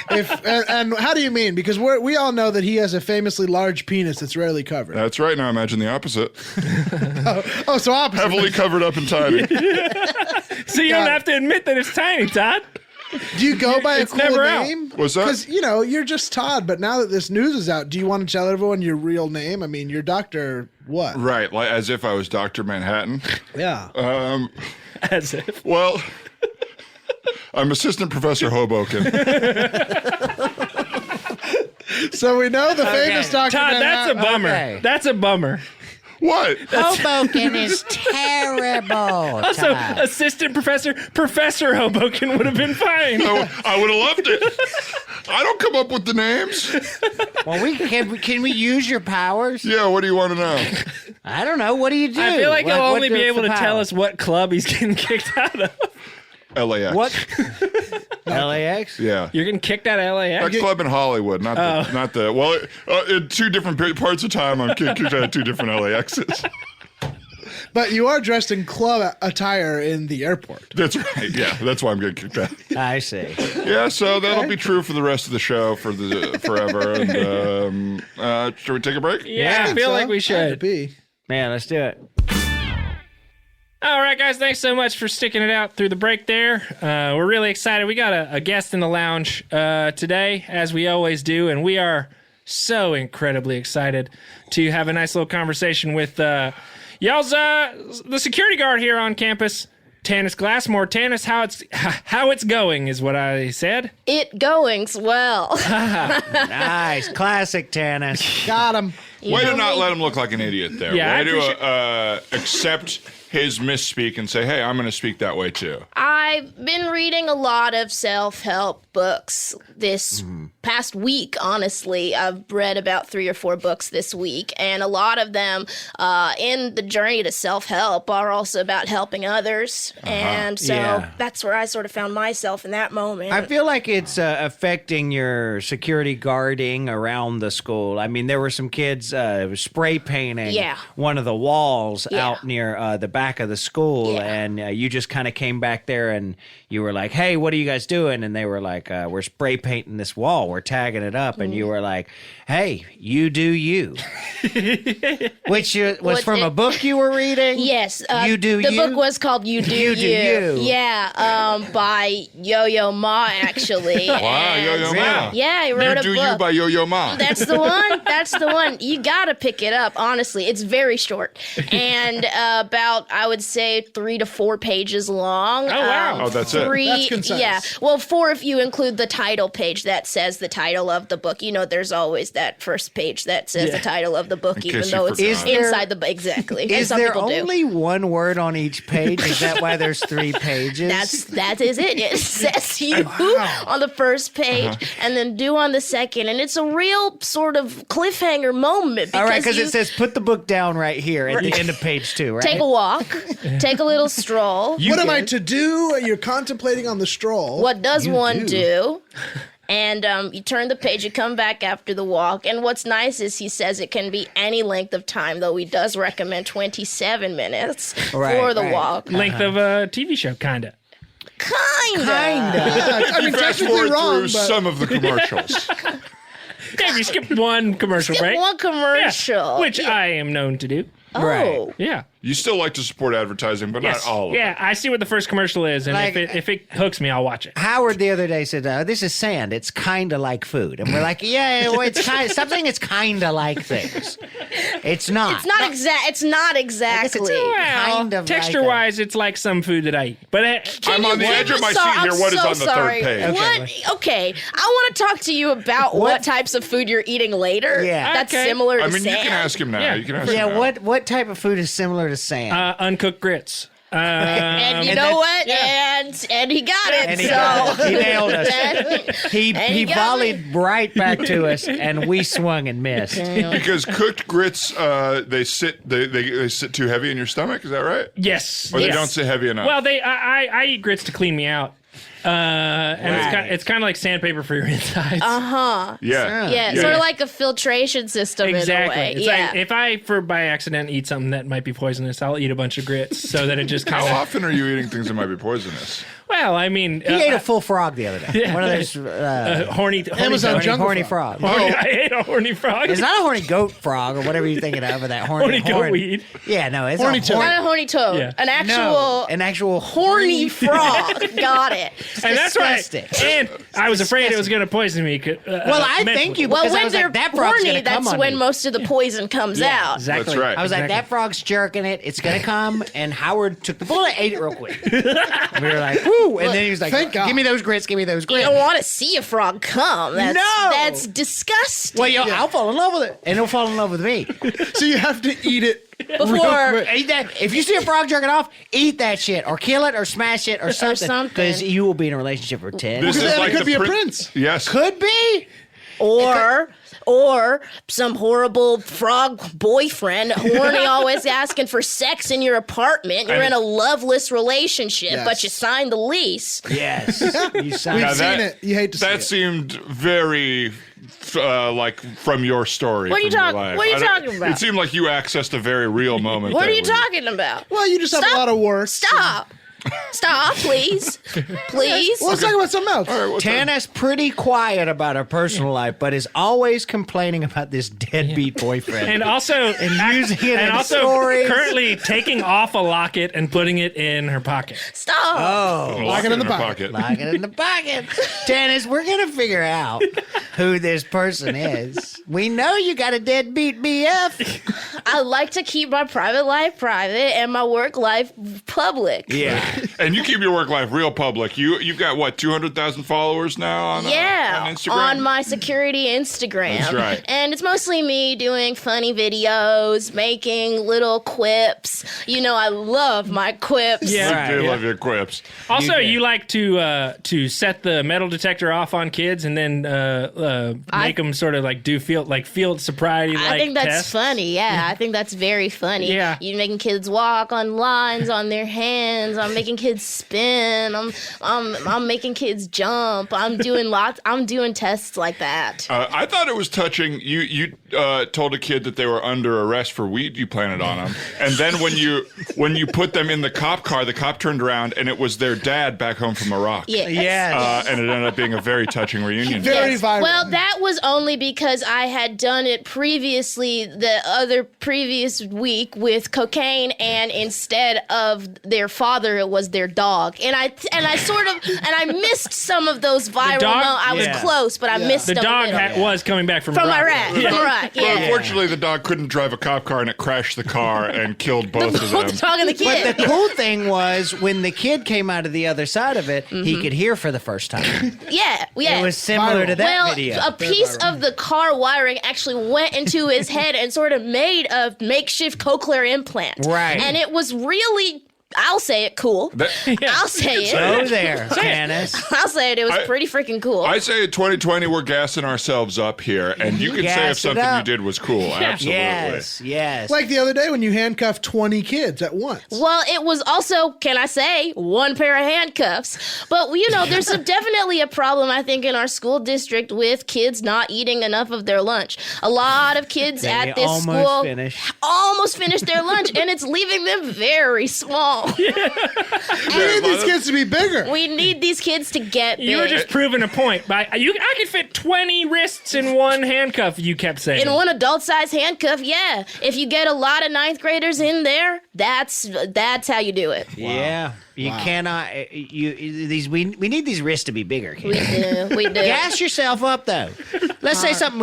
And how do you mean? Because we all know that he has a famously large penis that's rarely covered. That's right. Now imagine the opposite. So opposite. Heavily covered up and tiny. So you don't have to admit that it's tiny, Todd. Do you go by a It's cool never out. name? What's that? Because, you're just Todd, but now that this news is out, do you want to tell everyone your real name? I mean, you're Dr. what? Right, like as if I was Dr. Manhattan. Yeah. As if. Well, I'm Assistant Professor Hoboken. So we know the famous Dr. Todd, that's a Manhattan. bummer. Okay. That's a bummer. What? Hoboken is terrible. Also, Todd. Assistant Professor Hoboken would have been fine. I would have loved it. I don't come up with the names. Well, can we use your powers? Yeah, what do you want to know? I don't know. What do you do? I feel like he'll only be does able the to tell power? us what club he's getting kicked out of. LAX. What? LAX? Yeah. You're getting kicked out of LAX? A club in Hollywood, not the. Well, in two different parts of time, I'm kicked out of two different LAXs. But you are dressed in club attire in the airport. That's right. Yeah, that's why I'm getting kicked out. I see. Yeah, so that'll be true for the rest of the show for the forever. And should we take a break? Yeah, I feel like we Had to should. be. Man, let's do it. All right, guys, thanks so much for sticking it out through the break there. We're really excited. We got a guest in the lounge today, as we always do, and we are so incredibly excited to have a nice little conversation with y'all's the security guard here on campus, Tannis Glassmore. Tannis, how it's going is what I said. It goings well. Nice. Classic Tannis. Got him. Way to not let him look like an idiot there. Yeah, I Way to accept his misspeak and say, hey, I'm going to speak that way too. I've been reading a lot of self-help books this past week, honestly. I've read about 3 or 4 books this week, and a lot of them in the journey to self-help are also about helping others. And so Yeah. that's where I sort of found myself in that moment. I feel like it's affecting your security guarding around the school. I mean, there were some kids spray painting Yeah. one of the walls Yeah. out near the back of the school, Yeah. and you just kind of came back there and you were like, hey, what are you guys doing? And they were like, we're spray painting this wall. We're tagging it up. And you were like, hey, you do you. Which was What from it- a book you were reading? Yes. You Do the You? book was called You Do You Do You. Yeah, by Yo-Yo Ma, actually. Wow, And- Yo-Yo Ma. Yeah, he wrote You a Do book. You by Yo-Yo Ma. That's the one. That's the one. You gotta pick it up. Honestly, it's very short and about, I would say, 3 to 4 pages long. Oh, wow. Oh, that's it. That's concise. Yeah. Well, 4 if you include the title page that says the title of the book. You know, there's always that first page that says the title of the book, In even case though you it's forgot. inside the book. Exactly. And Is some there people do. only one word on each page? Is that why there's 3 pages? That is it. It says you on the first page and then do on the second, and it's a real sort of cliffhanger moment. All right, because you it says put the book down right here at the end of page 2, right? take a walk, take a little stroll. What am I to do? You're contemplating on the stroll. What does You one do. do? And you turn the page, you come back after the walk. And what's nice is he says it can be any length of time, though he does recommend 27 minutes Right, for the right. walk. Length of a TV show, kind of. Kinda. Yeah, I mean, Fast technically forward wrong, through but some of the commercials. Yeah, you skipped one commercial break. One Yeah, commercial. which I am known to do. Oh. Yeah. You still like to support advertising, but Yes. not all of it. Yeah, I see what the first commercial is, and Like- if it hooks me, I'll watch it. Howard the other day said, "This is sand. It's kind of like food," and we're like, "Yeah, well, it's kind. Something is kind of like things. It's not. It's not exact. It's not exactly. kind of texture-wise, it's like some food that I eat. But I'm on the edge of my seat here. What is on the third page? What? Okay, I want to talk to you about what type of food you're eating later. Yeah. that's Okay. similar to I mean, you sand. can ask him now. Yeah. You can ask Yeah, him now. what type of food is similar to sand? uncooked grits. And you and know that- what? And he got it. And he so got it. He nailed us. He And he got volleyed right back to us, and we swung and missed. Because cooked grits, they sit too heavy in your stomach. Is that right? Yes. Or they yes. don't sit heavy enough. Well, I eat grits to clean me out. And it's kind of like sandpaper for your insides. Yeah. Yeah, sort of like a filtration system Exactly. in a way. It's Yeah. like if I, by accident, eat something that might be poisonous, I'll eat a bunch of grits so that it just kind How of. often are you eating things that might be poisonous? Well, I mean, He ate a full frog the other day. One of those horny Amazon toad. jungle horny frog. frog. I ate a horny frog. It's not a horny goat frog or whatever you're thinking of, or that horny Horny goat weed. Yeah, no, it's Horny a toad. Not a horny toad. Yeah. An actual No, an actual horny frog. Got it. And that's why. disgusting. And I was afraid it was going to poison me. Well, I thank you. Well, because I when was they're like, that frog's horny, gonna come that's on when me. most of the poison comes out. Exactly. That's right. I was like, Exactly. that frog's jerking it. It's gonna come. And Howard took the bullet, ate it real quick. We were like, woo! And then he was like, Thank God. give me those grits. Give me those You grits. don't want to see a frog come. That's, No. that's disgusting. Well, I'll fall in love with it, and he'll fall in love with me. So you have to eat it Before Eat that. If you see a frog jerking off, eat that shit, or kill it, or smash it, or something. Because you will be in a relationship for 10. This Because is then it like could the be a prince. Yes. Could be. or some horrible frog boyfriend, horny, always asking for sex in your apartment. You're in a loveless relationship, Yes. but you signed the lease. Yes. You sound. We've Now seen it. You hate to see That it. seemed very like from your story. What are you from your talking- life. what are you I don't- talking about? It seemed like you accessed a very real moment. What are there you where talking about? Well, you just have a lot of work. Stop. Stop, please. Please. Well, let's talk about something else. Tana's pretty quiet about her personal life, but is always complaining about this deadbeat boyfriend. And also, using it and in also stories. currently taking off a locket and putting it in her pocket. Stop. Lock it in the her pocket. Lock it in the pocket. Tanis, we're going to figure out who this person is. We know you got a deadbeat BF. I like to keep my private life private and my work life public. Yeah. And you keep your work life real public. You've got what 200,000 followers now on Instagram. On my security Instagram. That's right. And it's mostly me doing funny videos, making little quips. You know, I love my quips. Yeah. I do love your quips. Also, did. you like to set the metal detector off on kids and then make them sort of like field sobriety. I think that's tests. funny. Yeah, I think that's very funny. Yeah. You're making kids walk on lines on their hands. I'm making kids spin. I'm making kids jump. I'm doing tests like that. I thought it was touching. You told a kid that they were under arrest for weed you planted on them, and then when you put them in the cop car, the cop turned around and it was their dad back home from Iraq. Yeah. Yes. And it ended up being a very touching reunion. Very viral. Well, that was only because I had done it previously, the previous week with cocaine, and instead of their father, it was their dog. And I missed some of those viral dog? moments. I was Yeah. close, but I missed The them. dog a little. was coming back from From Iraq. Iraq. From Iraq, But yeah. unfortunately, the dog couldn't drive a cop car and it crashed the car and killed both of Both them. the dog and the kid. But the cool thing was when the kid came out of the other side of it, he could hear for the first time. yeah. It was similar to that Well, video. a piece of the car wiring actually went into his head and sort of made a makeshift cochlear implant. Right. And it was really, I'll say it, cool. I'll say it. Go there, Tanis. I'll say it. It was pretty freaking cool. I say in 2020 we're gassing ourselves up here, and you can say if Gas it something you up. did was cool. Absolutely. Yes. like the other day when you handcuffed 20 kids at once. Well, it was also, can I say, one pair of handcuffs. But, you know, there's definitely a problem, I think, in our school district with kids not eating enough of their lunch. A lot of kids at this school almost finished their lunch, and it's leaving them very small. We need these kids to be bigger. We need these kids to get big. You were just proving a point. I could fit 20 wrists in one handcuff, you kept saying. in one adult-sized handcuff, yeah. If you get a lot of ninth graders in there, that's how you do it. Yeah. You cannot. We need these wrists to be bigger. We do. We do. Gas yourself up though. Let's say something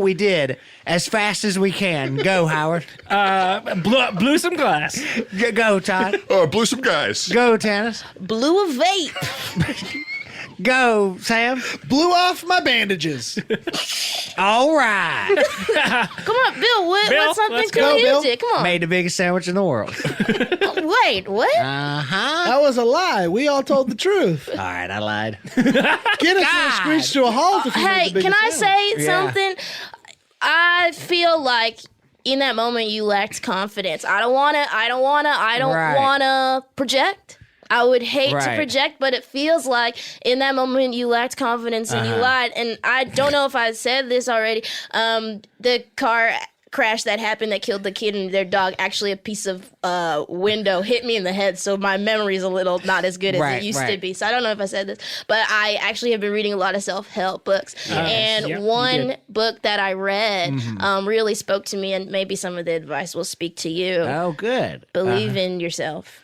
we did as fast as we can. Go, Howard. blew some glass. Go, Todd. Blew some guys. Go, Tanis. Blew a vape. Go, Sam. Blew off my bandages. All right. Come on, Bill. Bill, What's something let's cool go, you Bill. did? Come on. Made the biggest sandwich in the world. Wait, what? That was a lie. We all told the truth. All right, I lied. Guinness will screech to a halt if you Hey, made the can biggest I sandwich. say Yeah. something? I feel like in that moment you lacked confidence. I don't Right. wanna project. I would hate to Right. project, but it feels like in that moment you lacked confidence and you lied. And I don't know if I said this already. The car crash that happened that killed the kid and their dog, actually a piece of window hit me in the head, so my memory's a little not as good as it used to be. So I don't know if I said this, but I actually have been reading a lot of self-help books. And one book that I read really spoke to me, and maybe some of the advice will speak to you. Oh, good. Believe in yourself.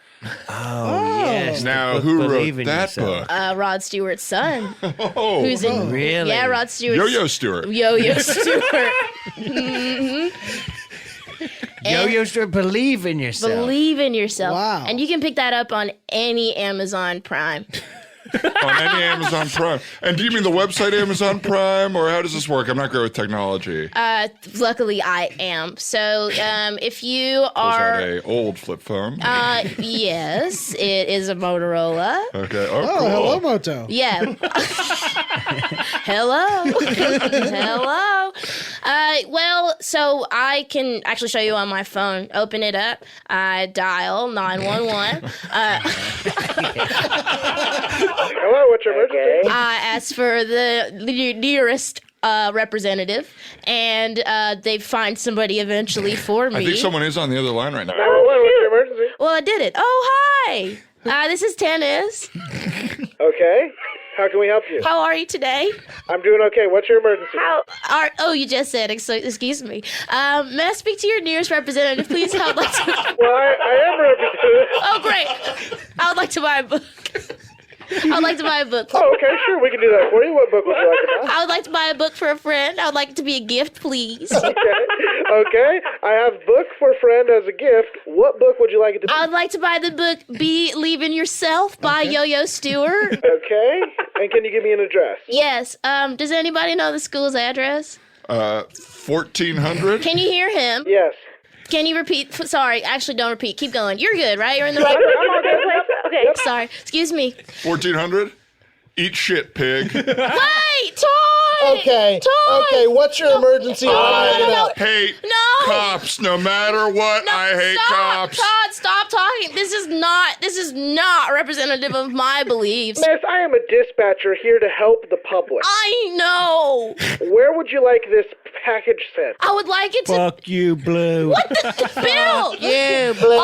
Oh, yes. Now, who wrote that book? Rod Stewart's son. Oh, Who's in really? Yeah, Rod Stewart. Yo-Yo Stewart. Yo-Yo Stewart. Yo-Yo Stewart, believe in yourself. Believe in yourself. Wow. And you can pick that up on any Amazon Prime. On any Amazon Prime. And do you mean the website Amazon Prime, or how does this work? I'm not great with technology. Luckily, I am. So if you Was are... that a old flip phone? Yes, it is a Motorola. Okay. Oh, cool. hello, Moto. Yeah. Hello. Hello. Well, so I can actually show you on my phone. Open it up. I dial 911. Hello, what's your emergency? I ask for the nearest representative, and they find somebody eventually for me. I think someone is on the other line right now. 911, what's your emergency? Well, I did it. Oh, hi. This is Tannis. Okay. How can we help you? How are you today? I'm doing okay. What's your emergency? Oh, you just said it, so excuse me. May I speak to your nearest representative, please? I would like to... Well, I am representative. Oh, great. I would like to buy a book. I would like to buy a book. Oh, okay, sure. We can do that for you. What book would you like to buy? I would like to buy a book for a friend. I would like it to be a gift, please. Okay. I have book for friend as a gift. What book would you like it to be? I would like to buy the book Believe in Yourself by Yo-Yo Stewart. Okay. And can you give me an address? Yes. Does anybody know the school's address? 1400? Can you hear him? Yes. Can you repeat? Sorry, actually don't repeat. Keep going. You're good, right? You're in the I'm right all good. Okay, sorry. Excuse me. 1400? Eat shit, pig. Wait, Todd! Okay. Todd! Okay, what's your emergency? no. Hate No! cops no matter what. I hate stop, cops. Todd, stop talking. This is not representative of my beliefs. Miss, I am a dispatcher here to help the public. I know. Where would you like this package sent? I would like it to... Fuck you, Blue. Bill! You, Blue.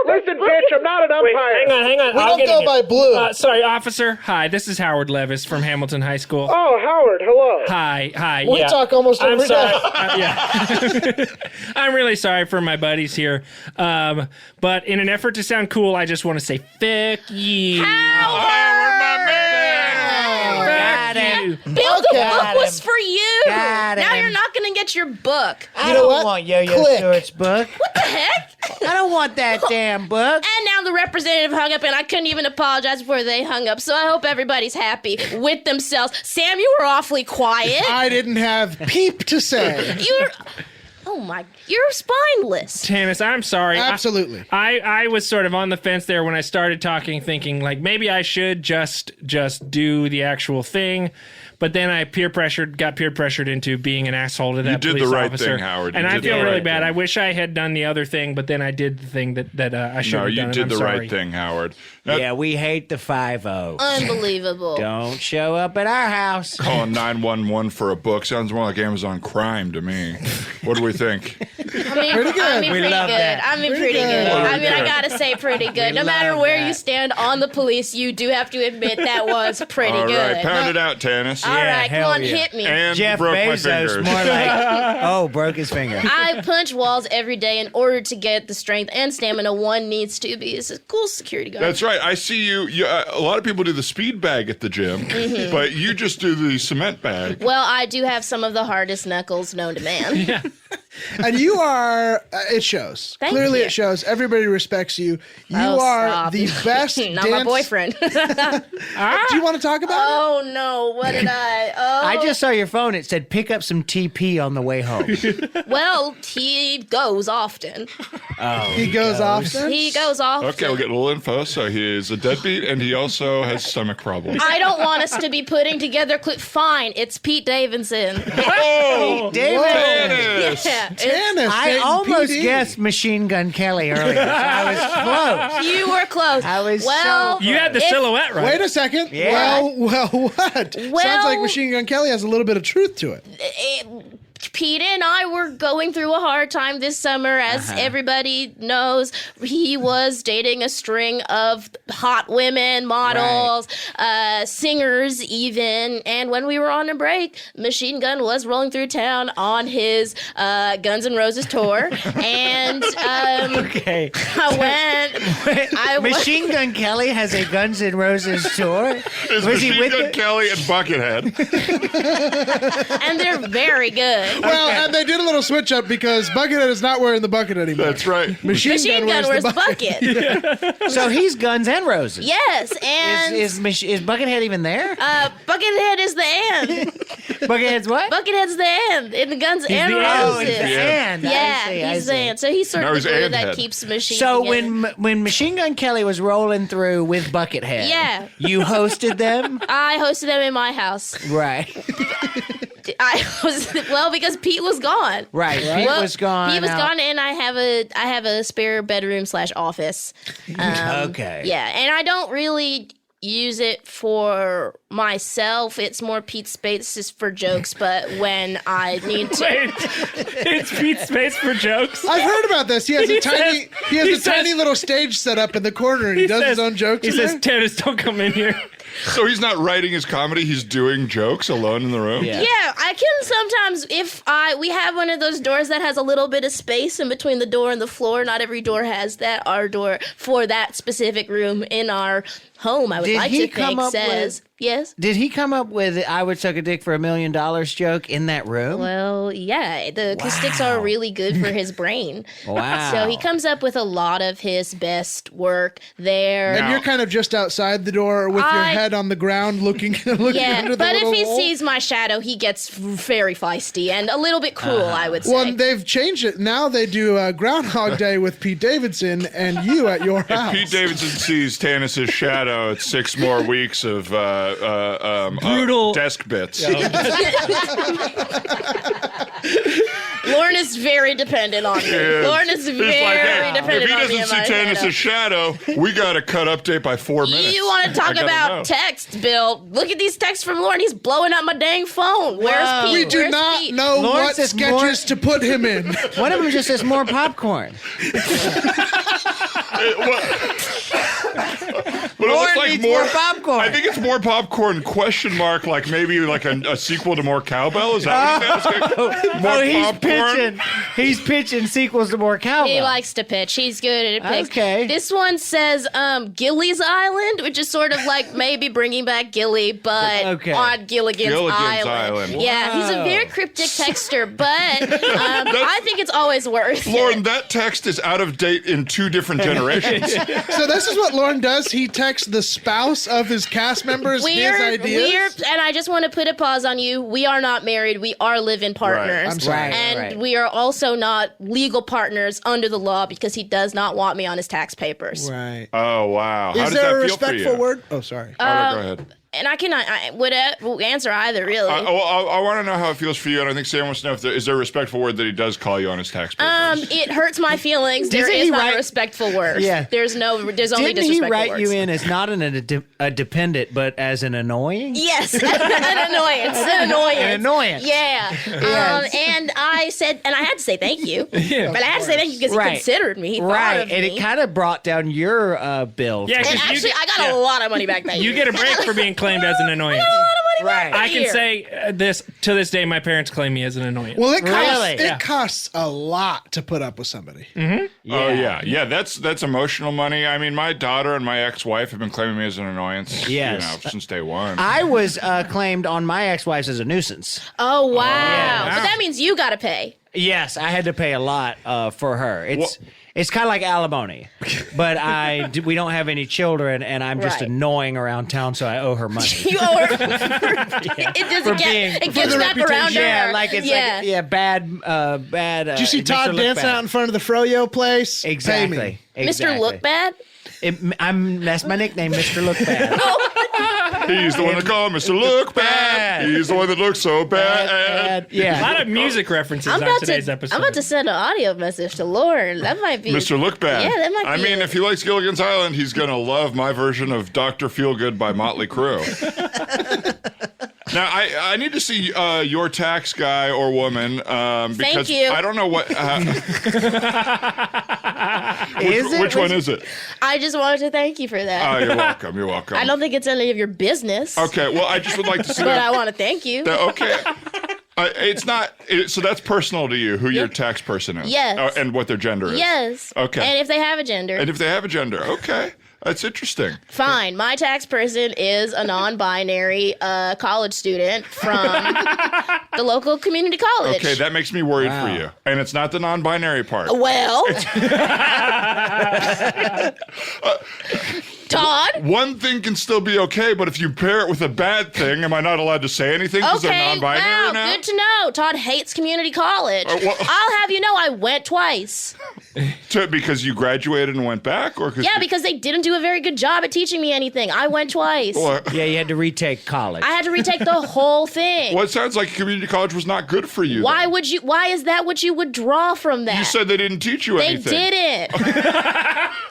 Listen, bitch, I'm not an umpire. Wait, hang on. We I'll don't get go in by here. blue. Sorry, officer. Hi, this is Howard Levis from Hamilton High School. Oh, Howard, hello. Hi. We yeah. talk almost I'm every sorry. day. Yeah. I'm really sorry for my buddies here. But in an effort to sound cool, I just want to say, fuck you. Howard! my man. Got him. Bill, the book was for you. Got Now him. you're not going to get your book. I know don't what? want Yo-Yo Click. Stewart's book. What the heck? I don't want that damn book. And now the representative hung up, and I couldn't even apologize before they hung up. So I hope everybody's happy with themselves. Sam, you were awfully quiet. I didn't have peep to say. You're spineless. Tannis, I'm sorry. Absolutely. I was sort of on the fence there when I started talking, thinking like maybe I should just do the actual thing. But then I got peer pressured into being an asshole to that You did police the right officer. thing, Howard. And You I did feel the really right bad. thing. I wish I had done the other thing, but then I did the thing that I should No, have done. you and did I'm the sorry. right thing, Howard. Now, Yeah, we hate the 5-0. Unbelievable. Don't show up at our house. calling 911 for a book sounds more like Amazon crime to me. What do we think? Pretty good. We love that. I mean, pretty good. I mean, I gotta say, pretty good. No matter love where that. you stand on the police, you do have to admit that was pretty All good. right, pound it out, Tannis. All right, come hell on, yeah. hit me. And Jeff broke my Bezos, fingers. more like, broke his finger. I punch walls every day in order to get the strength and stamina one needs to be a cool security guard. That's right. I see you. A lot of people do the speed bag at the gym, Mm-hmm. but you just do the cement bag. Well, I do have some of the hardest knuckles known to man. And you are, it shows. Thank Clearly you. it shows. Everybody respects you. You Oh, are stop. the best Not my boyfriend. Do you want to talk about Oh no, what did I? Oh, I just saw your phone. It said pick up some TP on the way home. well, he goes often. it? He goes off. He goes often. Okay, we'll get a little info. So he is a deadbeat, and he also has stomach problems. I don't want us to be putting together. Fine, it's Pete Davidson. Oh, David. Tannis! Yeah. Yeah. Tannis, I dating almost PD. guessed Machine Gun Kelly earlier. So I was close. You were close. I was well, so You had the silhouette right. Wait a second. Yeah. Well, what? Sounds like Machine Gun Kelly has a little bit of truth to it. Pete and I were going through a hard time this summer, as everybody knows. He was dating a string of hot women, models, singers even. And when we were on a break, Machine Gun was rolling through town on his Guns N' Roses tour. And Okay. I went. Machine Gun Kelly has a Guns N' Roses tour. Is Was he Machine with Gun it? Kelly and Buckethead? And they're very good. Well, and they did a little switch up because Buckethead is not wearing the bucket anymore. That's right. Machine Machine Gun wears the bucket. bucket. So he's Guns N' Roses. Yes, and Is Buckethead even there? Buckethead is the end. Buckethead's what? Buckethead's the end in the Guns N' the end. Oh, Roses. he's the end. Yeah, I he's see. the end. So he's sort Now of he's the glue and that head. keeps Machine So together. when Machine Gun Kelly was rolling through with Buckethead, Yeah. you hosted them, I hosted them in my house. right? Because Pete was gone. Right. Pete Well, was gone. He was out. gone, and I have a spare bedroom / office. Okay. Yeah, and I don't really use it for myself. It's more Pete's space for jokes. But when I need to, Wait, it's Pete's space for jokes. I've heard about this. He has He a tiny, says- he has he a tiny says- little stage set up in the corner, and he does his own jokes. He in says, there. Tannis, don't come in here. So he's not writing his comedy; he's doing jokes alone in the room. Yeah. yeah, I can sometimes we have one of those doors that has a little bit of space in between the door and the floor. Not every door has that. Our door for that specific room in our home, I would Did like he to come think up says yes. Did he come up with "I would suck a dick for $1 million" joke in that room? Well, yeah, the acoustics are really good for his brain. Wow. So he comes up with a lot of his best work there. And you're kind of just outside the door with your I- head on the ground, looking Yeah, under the but if little he hole. sees my shadow, he gets very feisty and a little bit cruel, I would say. Well, they've changed it. Now they do Groundhog Day with Pete Davidson and you at your house. Pete Davidson sees Tannis's shadow. It's 6 more weeks of Brutal- desk bits. Lauren is very dependent on me. Yeah. Lauren is He's very like, hey, dependent if on he me doesn't and see my Tannis's shadow, we got to cut update by 4 minutes. You want to talk I gotta about know. text, Bill? Look at these texts from Lauren. He's blowing up my dang phone. Where's Pete? We do Where's not Pete? know Lawrence what is sketches to put him in. One of them just says more popcorn. But it looks Lauren like needs more popcorn. I think it's more popcorn ? Like maybe like a sequel to more cowbell. Is that what he's asking? More He's popcorn. pitching. He's pitching sequels to more cowbell. He likes to pitch. He's good at pitch. Okay. This one says Gilly's Island, which is sort of like maybe bringing back Gilly, but Okay. on Gilligan's Island. Yeah, he's a Wow. very cryptic texter, but I think it's always worth Lauren, it. that text is out of date in 2 different generations. So this is what Lauren does. He texts the spouse of his cast members his ideas. And I just want to put a pause on you. We are not married. We are live-in partners. I'm sorry. Right, And right. we are also not legal partners under the law because he does not want me on his tax papers. Right. Oh wow! How Is does there a that feel for respectful you? word? Oh, sorry. Oh, no, go ahead. And I cannot would answer either, really. I want to know how it feels for you, and I think Sam wants to know if is there a respectful word that he does call you on his tax papers. It hurts my feelings. There Doesn't is he not write- a respectful word. Yeah. There's only Didn't he disrespectful write words. you in as not a dependent, but as an annoying? Yes, an annoyance. An annoyance. An annoyance. Yeah. And I said, and I had to say thank you. But I had to say thank you because he Right. considered me. He thought Right, of and me. it kind of brought down your bill. Yeah, And 'cause you actually, get- I got a lot of money back that You year. get a break for being claimed as an annoyance. Right. I can Here. say this to this day. My parents claim me as an annoyance. Well, it costs, Really? it Yeah. costs a lot to put up with somebody. Oh yeah. That's emotional money. I mean, my daughter and my ex-wife have been claiming me as an annoyance. Yes. since day one. I was claimed on my ex-wife's as a nuisance. Oh, wow. yeah. But that means you got to pay. Yes, I had to pay a lot for her. It's kind of like alimony, but we don't have any children, and I'm just Right. annoying around town, so I owe her money. You owe her. It doesn't get. It gets the back around to Yeah, her. like it's yeah. bad. Did you see Todd dancing out in front of the Froyo place? Pay Exactly. me. Mr. Look Bad. That's my nickname, Mr. Look Bad. He's the one that called Mr. Look Bad. He's the one that looks so bad. A Yeah. lot of music references on today's episode. I'm about to send an audio message to Lauren. That might be Mr. Look Bad. Yeah, that might I be mean, it. if he likes Gilligan's Island, he's going to love my version of Dr. Feelgood by Motley Crue. Now, I need to see your tax guy or woman because you. I don't know what. Which one is it? I just wanted to thank you for that. Oh, you're welcome. You're welcome. I don't think it's any of your business. Okay, well, I just would like to see But that. I want to thank you. Okay. It's not. So that's personal to you, who your tax person is. Yes. And what their gender is. Yes. Okay. And if they have a gender. And if they have a gender. Okay. That's interesting. Fine. My tax person is a non-binary college student from the local community college. Okay, that makes me worried for you. And it's not the non-binary part. Well, Todd. One thing can still be okay, but if you pair it with a bad thing, am I not allowed to say anything because they're Okay, non-binary wow, now? good to know. Todd hates community college. well- I'll have you know I went twice. Because you graduated and went back, or Yeah, because they didn't do a very good job at teaching me anything. I went twice. Yeah, you had to retake college. I had to retake the whole thing. Well, it sounds like community college was not good for you. Why then. would you? Why is that what you would draw from that? You said they didn't teach you they anything. didn't.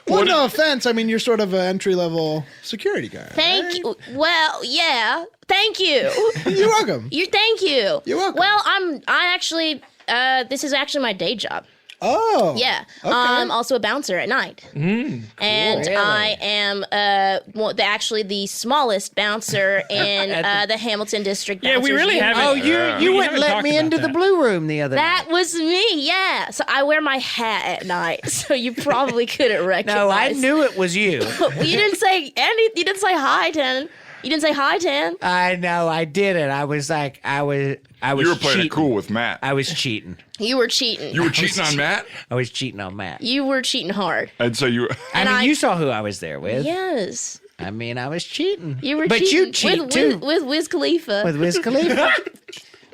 Well, no offense. I mean, you're sort of an entry-level security guy. Thank right? you. Well, yeah. Thank you. You're welcome. Thank you. You're welcome. Well, I actually. This is actually my day job. Oh. Yeah. Okay. I'm also a bouncer at night. And I am actually the smallest bouncer in the Hamilton District. Yeah, we Bouncers really Union. haven't. Oh, you we wouldn't haven't let talked me about into that. the blue room the other That night. was me, yeah. So I wear my hat at night, so you probably couldn't recognize. No, I knew it was you. You didn't say any. You didn't say hi, Tan. You didn't say hi, Tan. I know, I didn't. I was like, I was You were playing cheating. it cool with Matt. I was cheating. You were cheating. You were cheating on Matt? I was cheating on Matt. You were cheating hard. And so you. I mean, I- you saw who I was there with. Yes, I mean, I was cheating. you were. But cheating you cheat with, too. with Wiz Khalifa. With Wiz Khalifa.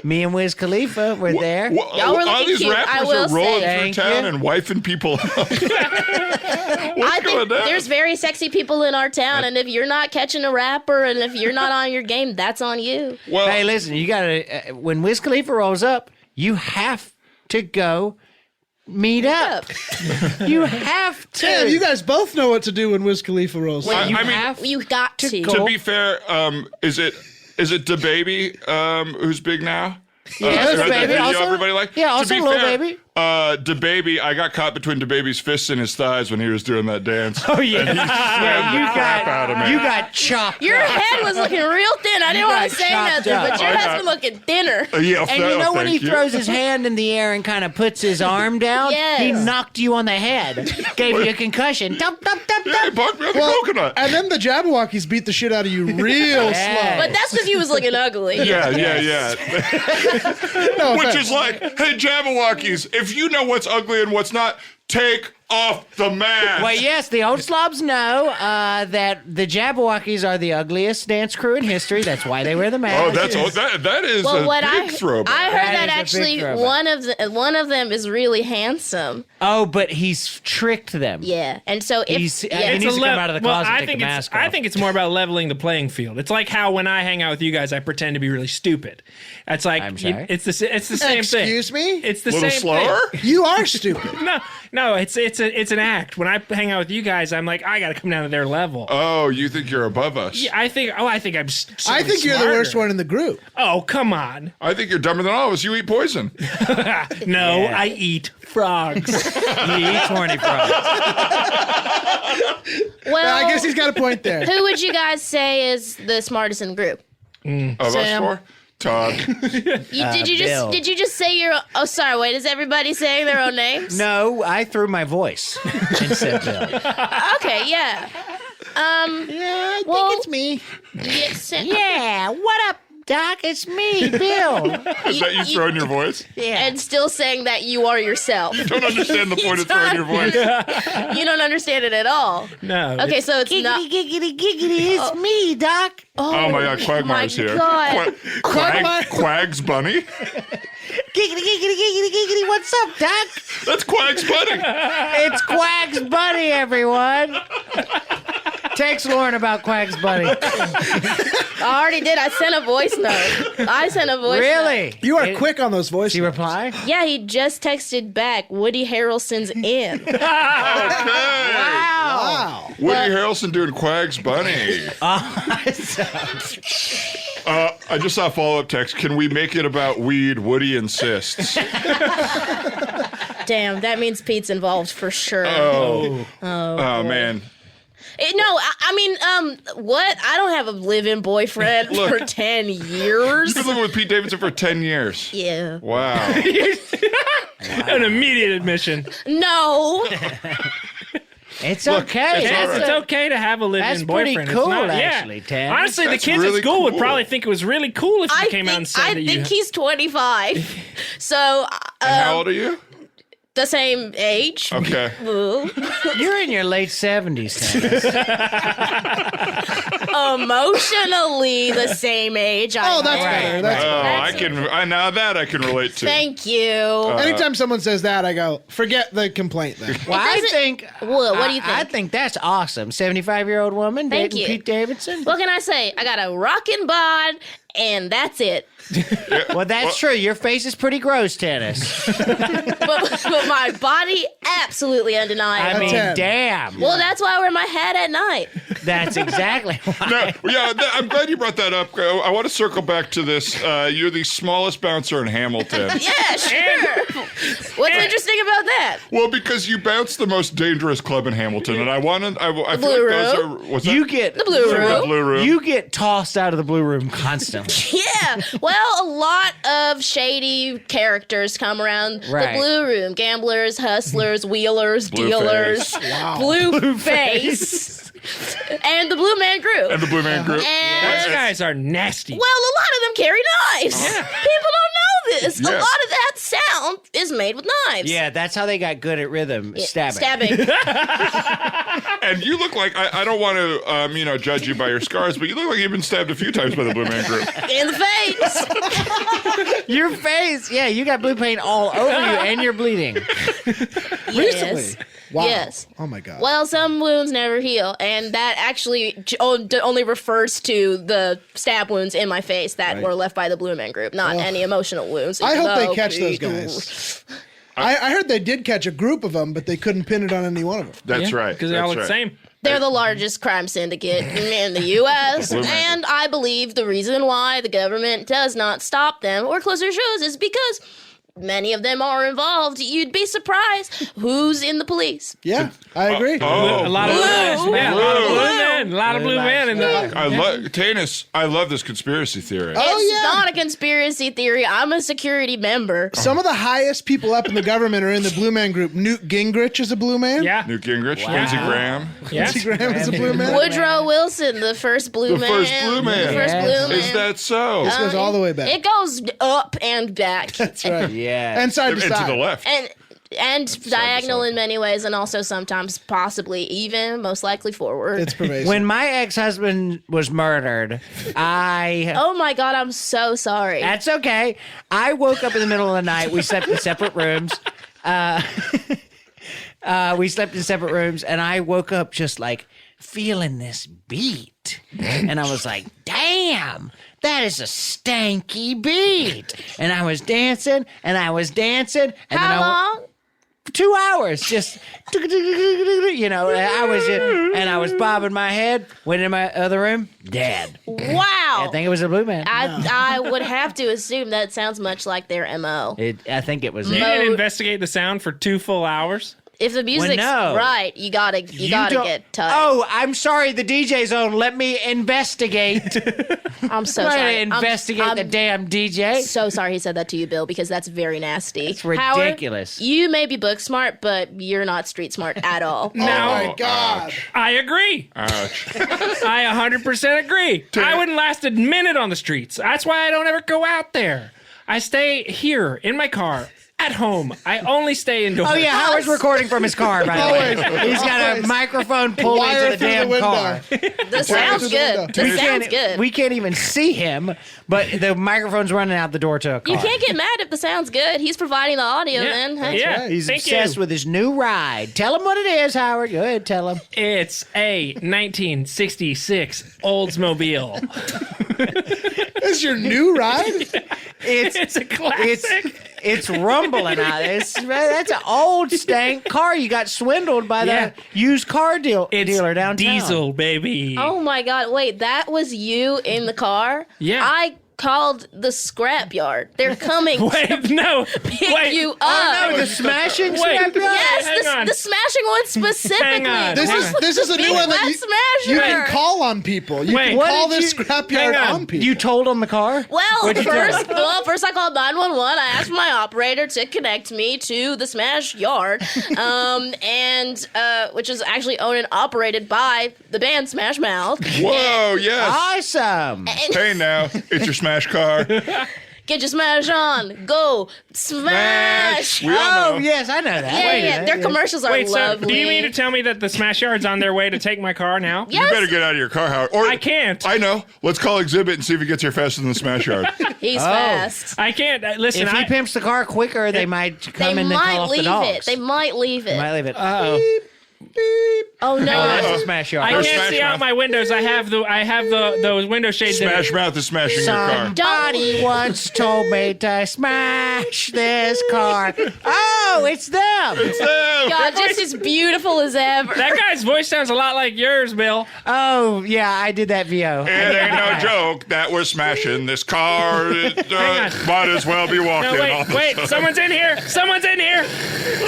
Me and Wiz Khalifa were there. Y'all were all looking these cute, I rappers will are rolling say. through Thank town you. and wifing people up. I going think on? there's very sexy people in our town, and if you're not catching a rapper, and if you're not on your game, that's on you. Well, Hey, listen, you gotta, when Wiz Khalifa rolls up, you have to go meet up. You have to. Damn, you guys both know what to do when Wiz Khalifa rolls. I- You I mean, have You got to. go. to be fair, is it DaBaby who's big now? Yes, that baby. video Also- everybody like. yeah, To also be Lil fair, Baby. DaBaby, I got caught between DaBaby's fists and his thighs when he was doing that dance. Oh yeah, yeah. crap out of me. You got chopped. Your up. head was looking real thin. I didn't want got to say chopped nothing, up. but your I head's got- been looking thinner. Yeah, And you know when he thank you. throws his hand in the air and kind of puts his arm down, Yes. he knocked you on the head, gave you a concussion. Dump, dump, dump, Yeah, he dump. bumped me on the coconut. And then the Jabberwockies beat the shit out of you real Yeah. But that's because he was looking ugly. Yeah. slow. No Which offense. is like, hey, Jabberwockies, if you know what's ugly and what's not, take off the mask. Well, yes, the old slobs know that the Jabberwockies are the ugliest dance crew in history. That's why they wear the mask. Oh, that is Well, a what big throwback. I heard That that is a big actually throwback. one of them is really handsome. Oh, but he's tricked them. Yeah, and so if He's- yeah, he needs to come out of the closet and I take think the it's mask I off. think it's more about leveling the playing field. It's like how when I hang out with you guys, I pretend to be really stupid. It's like I'm sorry? it's the same thing. Excuse me? It's the little same slower? thing. You are stupid. No, it's an act. When I hang out with you guys, I'm like I got to come down to their level. Oh, you think you're above us? Yeah, I think I'm. I think you're the worst one in the group. Oh, come on. I think you're dumber than all of us. You eat poison. No, Yeah. I eat frogs. He eats horny frogs. well, I guess he's got a point there. who would you guys say is the smartest in the group? Of Sam. us four? Todd. Bill. Did you just say your? Oh, sorry. Wait, is everybody saying their own names? No, I threw my voice and said Bill. Okay, yeah. Yeah, I Well- think it's me. Yes. Yeah, what up, Doc? It's me, Bill. Is that you throwing your voice? Yeah. And still saying that you are yourself. Don't understand the point of throwing your voice. You don't understand it at all. No. Okay, so it's Giggity, not. giggity, giggity, it's me, Doc. Oh my God, Quagmire's my here. God. Quag's bunny? Giggity, giggity, giggity, giggity, what's up, Doc? That's Quag's bunny. It's Quag's Buddy, everyone. Text Lauren about Quack's Bunny. I already did. I sent a voice note. Really? You are quick on those voices. Did he reply? Yeah, he just texted back, Woody Harrelson's in. Okay. Wow. Woody Harrelson doing Quag's Bunny. I just saw a follow-up text. Can we make it about weed? Woody insists. Damn, that means Pete's involved for sure. Oh, man. I mean, what? I don't have a live-in boyfriend for 10 years. You've been living with Pete Davidson for 10 years. Yeah. Wow. An immediate admission. No. It's okay. It's okay to have a live-in That's boyfriend. pretty cool, it's not, actually, Tannis. Honestly, That's the kids really at school would cool. probably think it was really cool if you came out and said that you... I think he's 25. So, And how old are you? the same age. Okay. Ooh. You're in your late 70s, Tannis. Emotionally the same age. Oh, that's better. That's Now that I can relate to. Thank you. Anytime someone says that, I go, forget the complaint then. Well, I doesn't- think... What do you think? I think that's awesome. 75-year-old woman Thank dating you. Pete Davidson. What can I say? I got a rockin' bod, and that's it. Well, that's true. Your face is pretty gross, Tannis. But my body, absolutely undeniable. I mean, 10. damn. Well, that's why I wear my hat at night. That's exactly why. No, yeah, I'm glad you brought that up. I want to circle back to this. You're the smallest bouncer in Hamilton. Yeah, sure. What's interesting about that? Well, because you bounce the most dangerous club in Hamilton, and I feel like Blue those Room. are... What's that? You get The Blue The Room. Blue Room. You get tossed out of the blue room constantly. Yeah. Well, a lot of shady characters come around Right. the Blue Room. Gamblers, hustlers, wheelers, Blue dealers. face. Blue face. And the Blue Man Group. And the Blue Man Group. And- Those guys are nasty. Well, a lot of them carry knives. Yeah. People don't know this. Yeah. A lot of that sound is made with knives. Yeah, that's how they got good at rhythm stabbing. Stabbing. And you look like... I don't want to, judge you by your scars, but you look like you've been stabbed a few times by the Blue Man Group. In the face. Your face. Yeah, you got blue paint all over you and you're bleeding. Yes. Wow. Yes. Oh, my God. Well, some wounds never heal, and that actually only refers to the stab wounds in my face that were left by the Blue Man Group, not any emotional wounds. I hope they though catch those people- guys. I heard they did catch a group of them, but they couldn't pin it on any one of them. That's right. Because they all look the same. They're the largest crime syndicate in the U.S., Blue Man and I believe the reason why the government does not stop them or close their shows is because many of them are involved. You'd be surprised who's in the police. Yeah, I agree. Oh, A lot of Blue. yeah, a lot of blue men. A lot of blue men in the... Tannis, I love this conspiracy theory. It's not a conspiracy theory. I'm a security member. Some of the highest people up in the government are in the Blue Man Group. Newt Gingrich is a Blue Man. Yeah. Newt Gingrich, Lindsey Graham. Yeah. Lindsey Graham is a Blue Man. Woodrow Wilson, the first blue The man. first Blue Man. The first Yes. blue man. Is that so? This goes all the way back. It goes up and back. That's right. Yeah. And side And to to side. the left. And diagonal in many ways, and also sometimes possibly even, most likely forward. It's pervasive. When my ex-husband was murdered, Oh my God, I'm so sorry. That's okay. I woke up in the middle of the night. We slept in separate rooms. We slept in separate rooms, and I woke up just like feeling this beat. And I was like, damn, that is a stanky beat. And I was dancing, and I was dancing. And How then long? 2 hours, just, I was bobbing my head, went in my other room, dead. Wow. I think it was a blue man. I would have to assume that sounds much like their MO. I think it was You it. didn't investigate the sound for 2 full hours? If the music's no. right, you gotta don't- get touched. Oh, I'm sorry, the DJ zone. Let me investigate. I'm so I'm sorry. trying to investigate I'm the damn DJ. so sorry he said that to you, Bill, because that's very nasty. It's ridiculous. Howard, you may be book smart, but you're not street smart at all. Oh my God. I agree. Ouch. I 100% agree. I wouldn't last a minute on the streets. That's why I don't ever go out there. I stay here in my car at home. I only stay indoors. Oh yeah, Howard's recording from his car. By the way, he's got a microphone pulled Wire into the through the damn window. car. This sounds good. This sounds good. We can't even see him, but the microphone's running out the door to a car. You can't get mad if the sound's good. He's providing the audio then. Huh? Yeah, He's thank obsessed you. with his new ride. Tell him what it is, Howard. Go ahead, tell him. It's a 1966 Oldsmobile. This is your new ride? It's a classic. It's rumbling out. That's an old stank car. You got swindled by Yeah. the used car dealer downtown. Diesel, baby. Oh my God! Wait, that was you in the car? Yeah. I called the scrapyard. They're coming Wait, no. pick Wait. you up. Oh, no, the smashing Wait. scrapyard? Yes, Hang on. the smashing one specifically. Hang on. This is a new one that you Smasher. can call on people. You Wait. can What call did this you- scrapyard hang on. on people. You told him the car? Well, What'd you tell first I called 911. I asked my operator to connect me to the smash yard, which is actually owned and operated by the band Smash Mouth. Whoa, yes. Awesome. Hey now, it's your smash car. Get your smash on. Go smash. We all Oh, know. yes, I know that. Yeah. Their commercials are Wait, so lovely. do you mean to tell me that the Smash Yard's on their way to take my car now? Yes, You better get out of your car, Howard. Or I can't. I know. Let's call Exhibit and see if he gets here faster than the smash yard. he's fast. I can't. Listen, If he pimps the car quicker, they might They come and then call might off the leave dogs. it. They might leave it. might leave it. oh, Oh no. That's a smash yard. I Or can't Smash see out Mouth. my windows. I have those window shades. in Smash it. Mouth is smashing your car. Somebody once told me to smash this car. Oh, it's them. God, just as beautiful as ever. That guy's voice sounds a lot like yours, Bill. Oh, yeah, I did that VO. It ain't no joke that we're smashing this car. It might as well be walking No, off. wait, someone's in here. Someone's in here.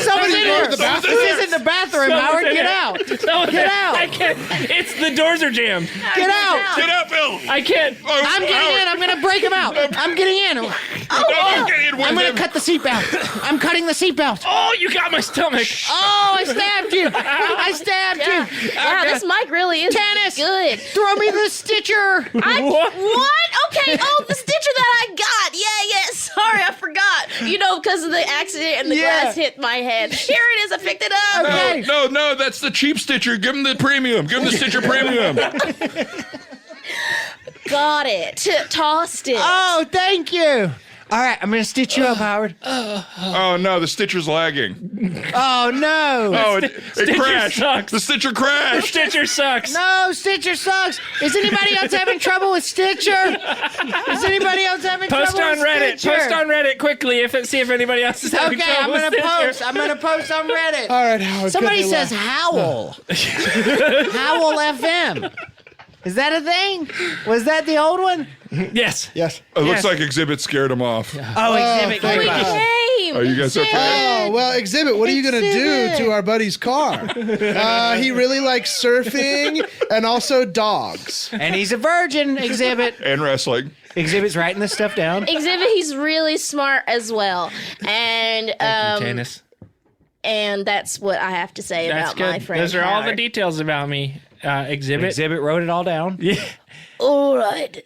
Someone's in here. to the bathroom. This isn't the bathroom, Someone's Howard. in Get here. out. Someone's Get in- out. I can't. It's the doors are jammed. Get out. Get out, Bill. I can't. Oh, I'm getting in. I'm going to break him out. I'm getting in. No, I'm getting in with I'm going him. to cut the seatbelt. I'm cutting the seatbelt. Oh, you got my stomach. Oh, I stabbed you. I stabbed you. Wow, this mic really is Tannis. good. Throw me the stitcher. What? Okay. Oh, the stitcher that I got. Yeah. Sorry, I forgot. You know, because of the accident and the Yeah. glass hit my head. Here it is. I picked it up. Okay. No, that's the cheap Stitcher. Give him the premium. Give him the Stitcher premium. Got it. Tossed it. Oh, thank you. All right, I'm going to stitch you up, Howard. Oh, no, the Stitcher's lagging. Oh, no. Oh, it crashed. sucks. The Stitcher crashed. Stitcher sucks. No, Stitcher sucks. Is anybody else having trouble with Stitcher? Is anybody else having Post trouble on with Reddit. Stitcher? Post on Reddit quickly see if anybody else is having Okay, I'm trouble gonna with Stitcher. post. I'm gonna post on Reddit. All right, Howard. Somebody good says luck. Howl. Howl FM. Is that a thing? Was that the old one? Yes. Yes. It looks Yes. like Exhibit scared him off. Oh, Exhibit thank came you. by. Hey, Are you guys okay? Oh, well, Exhibit, what are you going to do Exhibit. to our buddy's car? He really likes surfing and also dogs. And he's a virgin, Exhibit. And wrestling. Exhibit's writing this stuff down. Exhibit, he's really smart as well. And Tannis. and that's what I have to say That's about my good. friend. Those are all the Howard. details about me. Exhibit. Exhibit wrote it all down. Yeah. All right.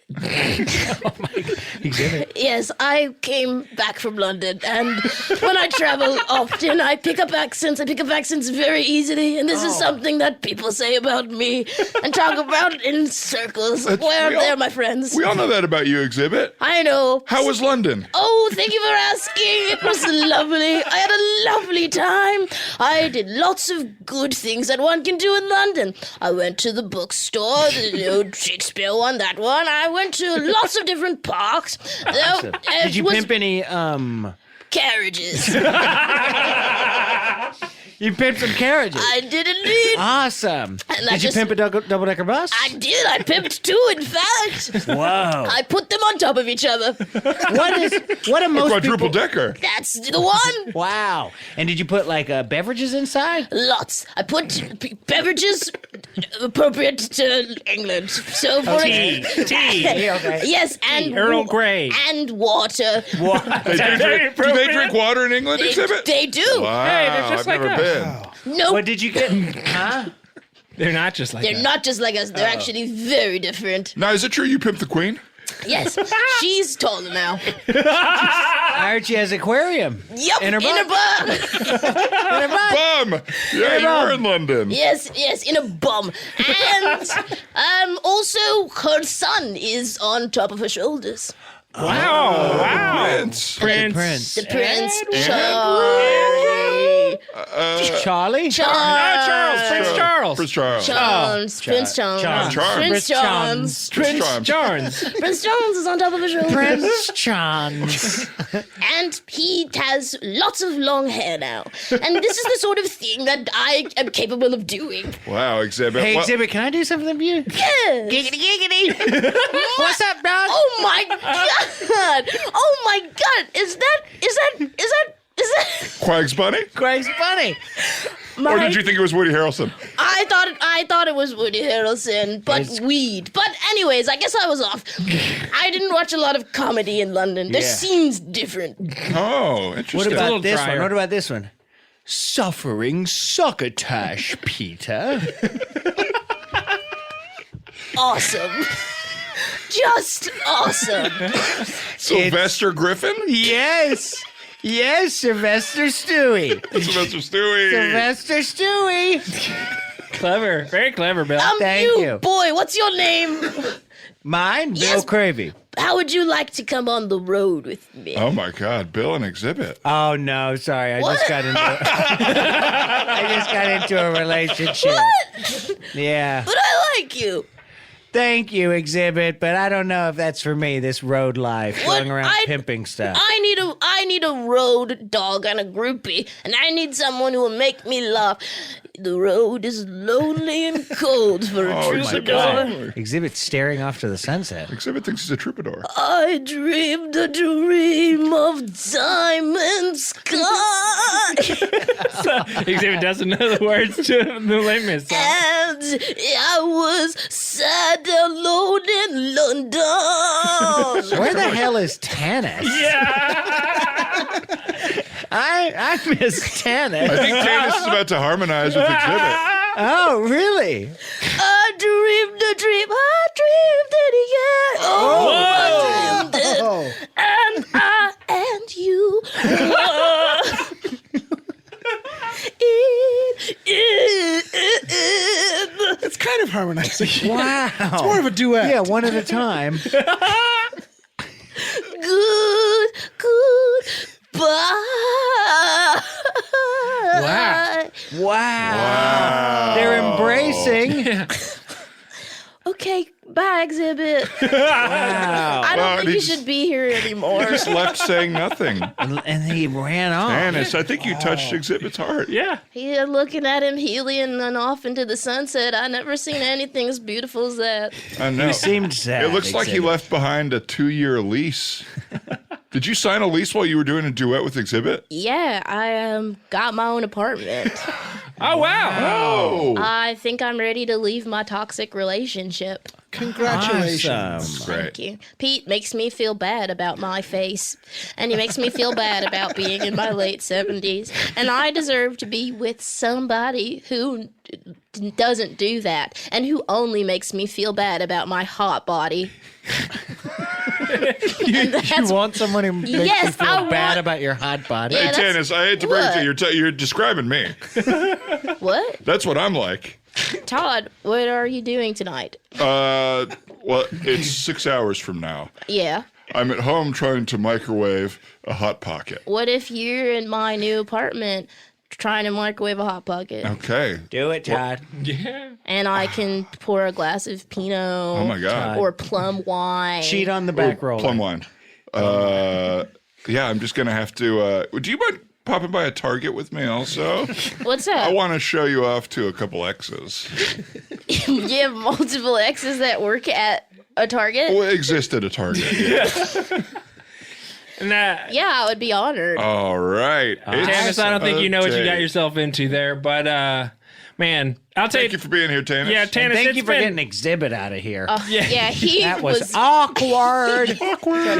Exhibit. Yes, I came back from London, and when I travel often, I pick up accents. I pick up accents very easily, and this is something that people say about me and talk about in circles. Where we all- there, my friends? We all know that about you, Exhibit. I know. How was London? Oh, thank you for asking. It was lovely. I had a lovely time. I did lots of good things that one can do in London. I went to the bookstore, the old Shakespeare one, that one. I went to lots of different parks. Did you pimp any, carriages? You pimped some carriages. I did indeed. Awesome. And I Did you just- pimp a double-decker bus? I did. I pimped two, in fact. Whoa. I put them on top of each other. What do most Quadruple people... decker. That's the one. Wow. And did you put, like, beverages inside? Lots. I put beverages appropriate to England. So for Tea. Yeah, okay. yes, and Earl Grey. and water. They Very do drink appropriate. water in England, Exhibit? They do. Wow, Hey, they're just I've like never us. been. Nope. What did you get? Huh? They're not just like They're that. not just like us. They're actually very different. Now, is it true you pimped the Queen? Yes, she's taller now. Archie has aquarium. Yup, In her in a bum. Bum! Yeah, you were in London. Yes, in a bum. And also her son is on top of her shoulders. Wow. Prince. Prince. The Prince Charlie? Charles. Prince Charles. Prince Charles. Prince Charles. Prince Charles. Prince Charles is on top of his shoulder. Prince Charles. And he has lots of long hair now. And this is the sort of thing that I am capable of doing. Wow, Exhibit. Hey, What- Exhibit, can I do something for you? Yes. Giggity, giggity. What's up, dog? Oh my god! Oh my god! Is that Quag's Bunny? Greg's funny. Or did you think it was Woody Harrelson? I thought it was Woody Harrelson, but weed. But anyways, I guess I was off. I didn't watch a lot of comedy in London. Their scenes different. Oh, What interesting. about this drier. one? What about this one? Suffering succotash, Peter. Awesome. Just awesome. Sylvester Griffin? Yes. Yes, Sylvester Stewie. Sylvester Stewie. Sylvester Stewie. Clever. Very clever, Bill. Thank you. Boy, what's your name? Mine, Yes. Bill Cravey. How would you like to come on the road with me? Oh my God, Bill and Exhibit. Oh no, sorry. I What? just got into a relationship. What? Yeah. But I like you. Thank you, Exhibit, but I don't know if that's for me, this road life, What? going around pimping stuff. I need a road dog and a groupie, and I need someone who will make me laugh. The road is lonely and cold for a Oh my troubadour. God. Exhibit staring off to the sunset. Exhibit thinks he's a troubadour. I dreamed a dream of diamond sky, Exhibit doesn't know the words to the Les Mis song. and I was sad alone in London. Where the hell is Tannis? I miss Tannis. I think Tannis is about to harmonize with Exhibit. Oh, really? I dreamed a dream, I dreamed it again. Oh, I dreamed it, Oh, and I and you. it's kind of harmonizing. Wow. It's more of a duet. Yeah, one at a time. Good, bye. Wow. Wow. They're embracing. Okay, bye, Exhibit. Wow. I don't Well, think you he's- should be here anymore. Just left saying nothing. And he ran off. Tannis, I think you touched Exhibit's heart. Yeah. Here, looking at him healing and off into the sunset. I never seen anything as beautiful as that. I know. You seemed sad. It looks like he Exhibit. left behind a 2-year lease. Did you sign a lease while you were doing a duet with Exhibit? Yeah, I got my own apartment. Oh, wow. Oh, I think I'm ready to leave my toxic relationship. Congratulations. Awesome. great. Thank you. Pete makes me feel bad about my face, and he makes me feel bad about being in my late 70s. And I deserve to be with somebody who doesn't do that, and who only makes me feel bad about my hot body. You want someone who makes Yes, you feel I bad want- about your hot body? Yeah, Hey, that's- Tannis, I hate to break it to you. What? You're describing me. What? That's what I'm like. Todd, what are you doing tonight? Well, it's 6 hours from now. Yeah. I'm at home trying to microwave a Hot Pocket. What if you're in my new apartment trying to microwave a Hot Pocket? Okay. Do it, Todd. Yeah. And I can pour a glass of Pinot. Oh my God. Or plum wine. Cheat on the back roller. Plum wine. Yeah, I'm just going to have to. Do you mind popping by a Target with me also? What's I that? want to show you off to a couple X's. You have multiple exes that work at a Target? Well, exist at a Target. Yeah. Nah, Yeah, I would be honored. All right. Tannis, I don't think you know what you got Okay. yourself into there, but man, I'll take Thank you for being here, Tannis. Yeah, And Tannis, thank it's you for been- getting Exhibit out of here. Yeah, he that was awkward.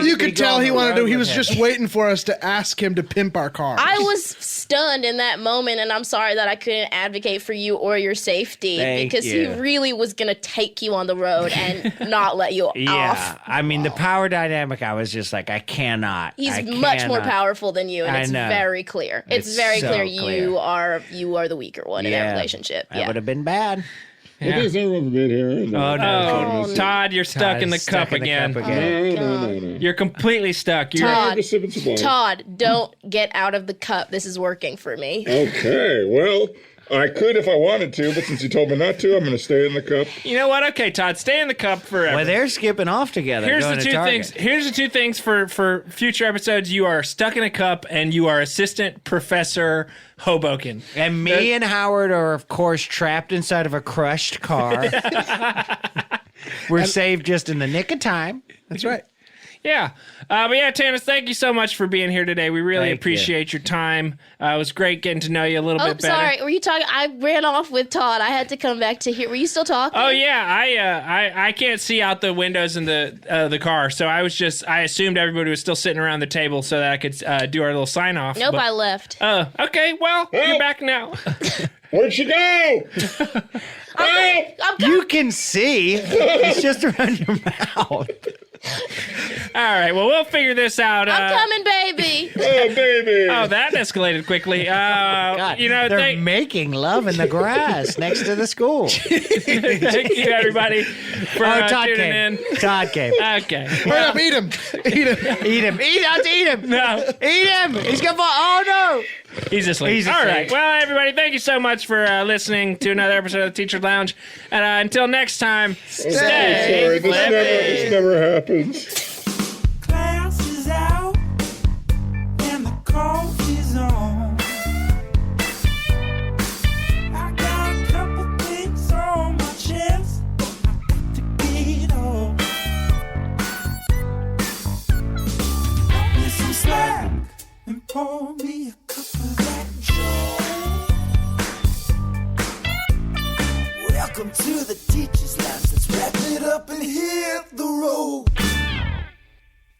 You could tell he wanted to. He was just. just waiting for us to ask him to pimp our car. I was stunned in that moment, and I'm sorry that I couldn't advocate for you or your safety Thank because you. he really was going to take you on the road and not let you Yeah, off. I mean the power dynamic. I was just like, I cannot. He's I much more cannot. powerful than you, and I it's know. very clear. It's It's very so clear clear. you are the weaker one in that relationship. That would have been bad. Yeah. Has everyone been here? Oh no, Oh, Todd, you're stuck in the Stuck cup in the again. cup again. No. You're completely stuck. You're Todd, Just sip and supply. Todd, don't get out of the cup. This is working for me. Okay, well, I could if I wanted to, but since you told me not to, I'm going to stay in the cup. You know what? Okay, Todd, stay in the cup forever. Well, they're skipping off together. Here's going the to two Target. things. Here's the two things for future episodes. You are stuck in a cup, and you are Assistant Professor Hoboken. And me and Howard are, of course, trapped inside of a crushed car. We're saved just in the nick of time. That's right. Yeah. But yeah, Tannis, thank you so much for being here today. We really Thank appreciate your time. It was great getting to know you a little Oh, bit better. sorry. Were you talking? I ran off with Todd. I had to come back to here. Were you still talking? Oh yeah, I can't see out the windows in the car, so I assumed everybody was still sitting around the table so that I could do our little sign off. Nope, I left. Okay, well, you're back now. Where'd she go? I'm You can see. It's just around your mouth. All right, well, we'll figure this out. coming, baby. Oh, baby. Oh, that escalated quickly. God, You know, they're making love in the grass next to the school. thank you everybody for Todd tuning came. in. Todd came. Okay. Hurry up, eat him. Eat him. Eat him. Eat him. No, Eat him. He's gonna fall. Oh no. he's asleep. He's All asleep. right. Well, everybody, thank you so much for listening to another episode of the Teacher's Lounge. And until next time, Sorry, this never happens. Class is out and the coffee's on. I got a couple things on my chest I got to get off. Cut me some slack and pour me a cup of that joy. Welcome to the Teacher's Lounge. Let's wrap it up and hit the road.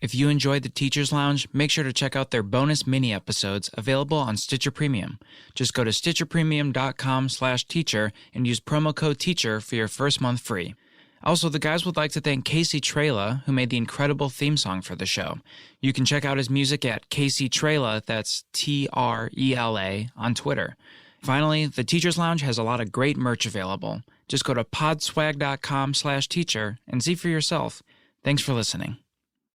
If you enjoyed the Teacher's Lounge, make sure to check out their bonus mini episodes available on Stitcher Premium. Just go to stitcherpremium.com/teacher and use promo code TEACHER for your first month free. Also, the guys would like to thank Casey Trela, who made the incredible theme song for the show. You can check out his music at Casey Trela, that's Trela, on Twitter. Finally, the Teacher's Lounge has a lot of great merch available. Just go to podswag.com/teacher and see for yourself. Thanks for listening.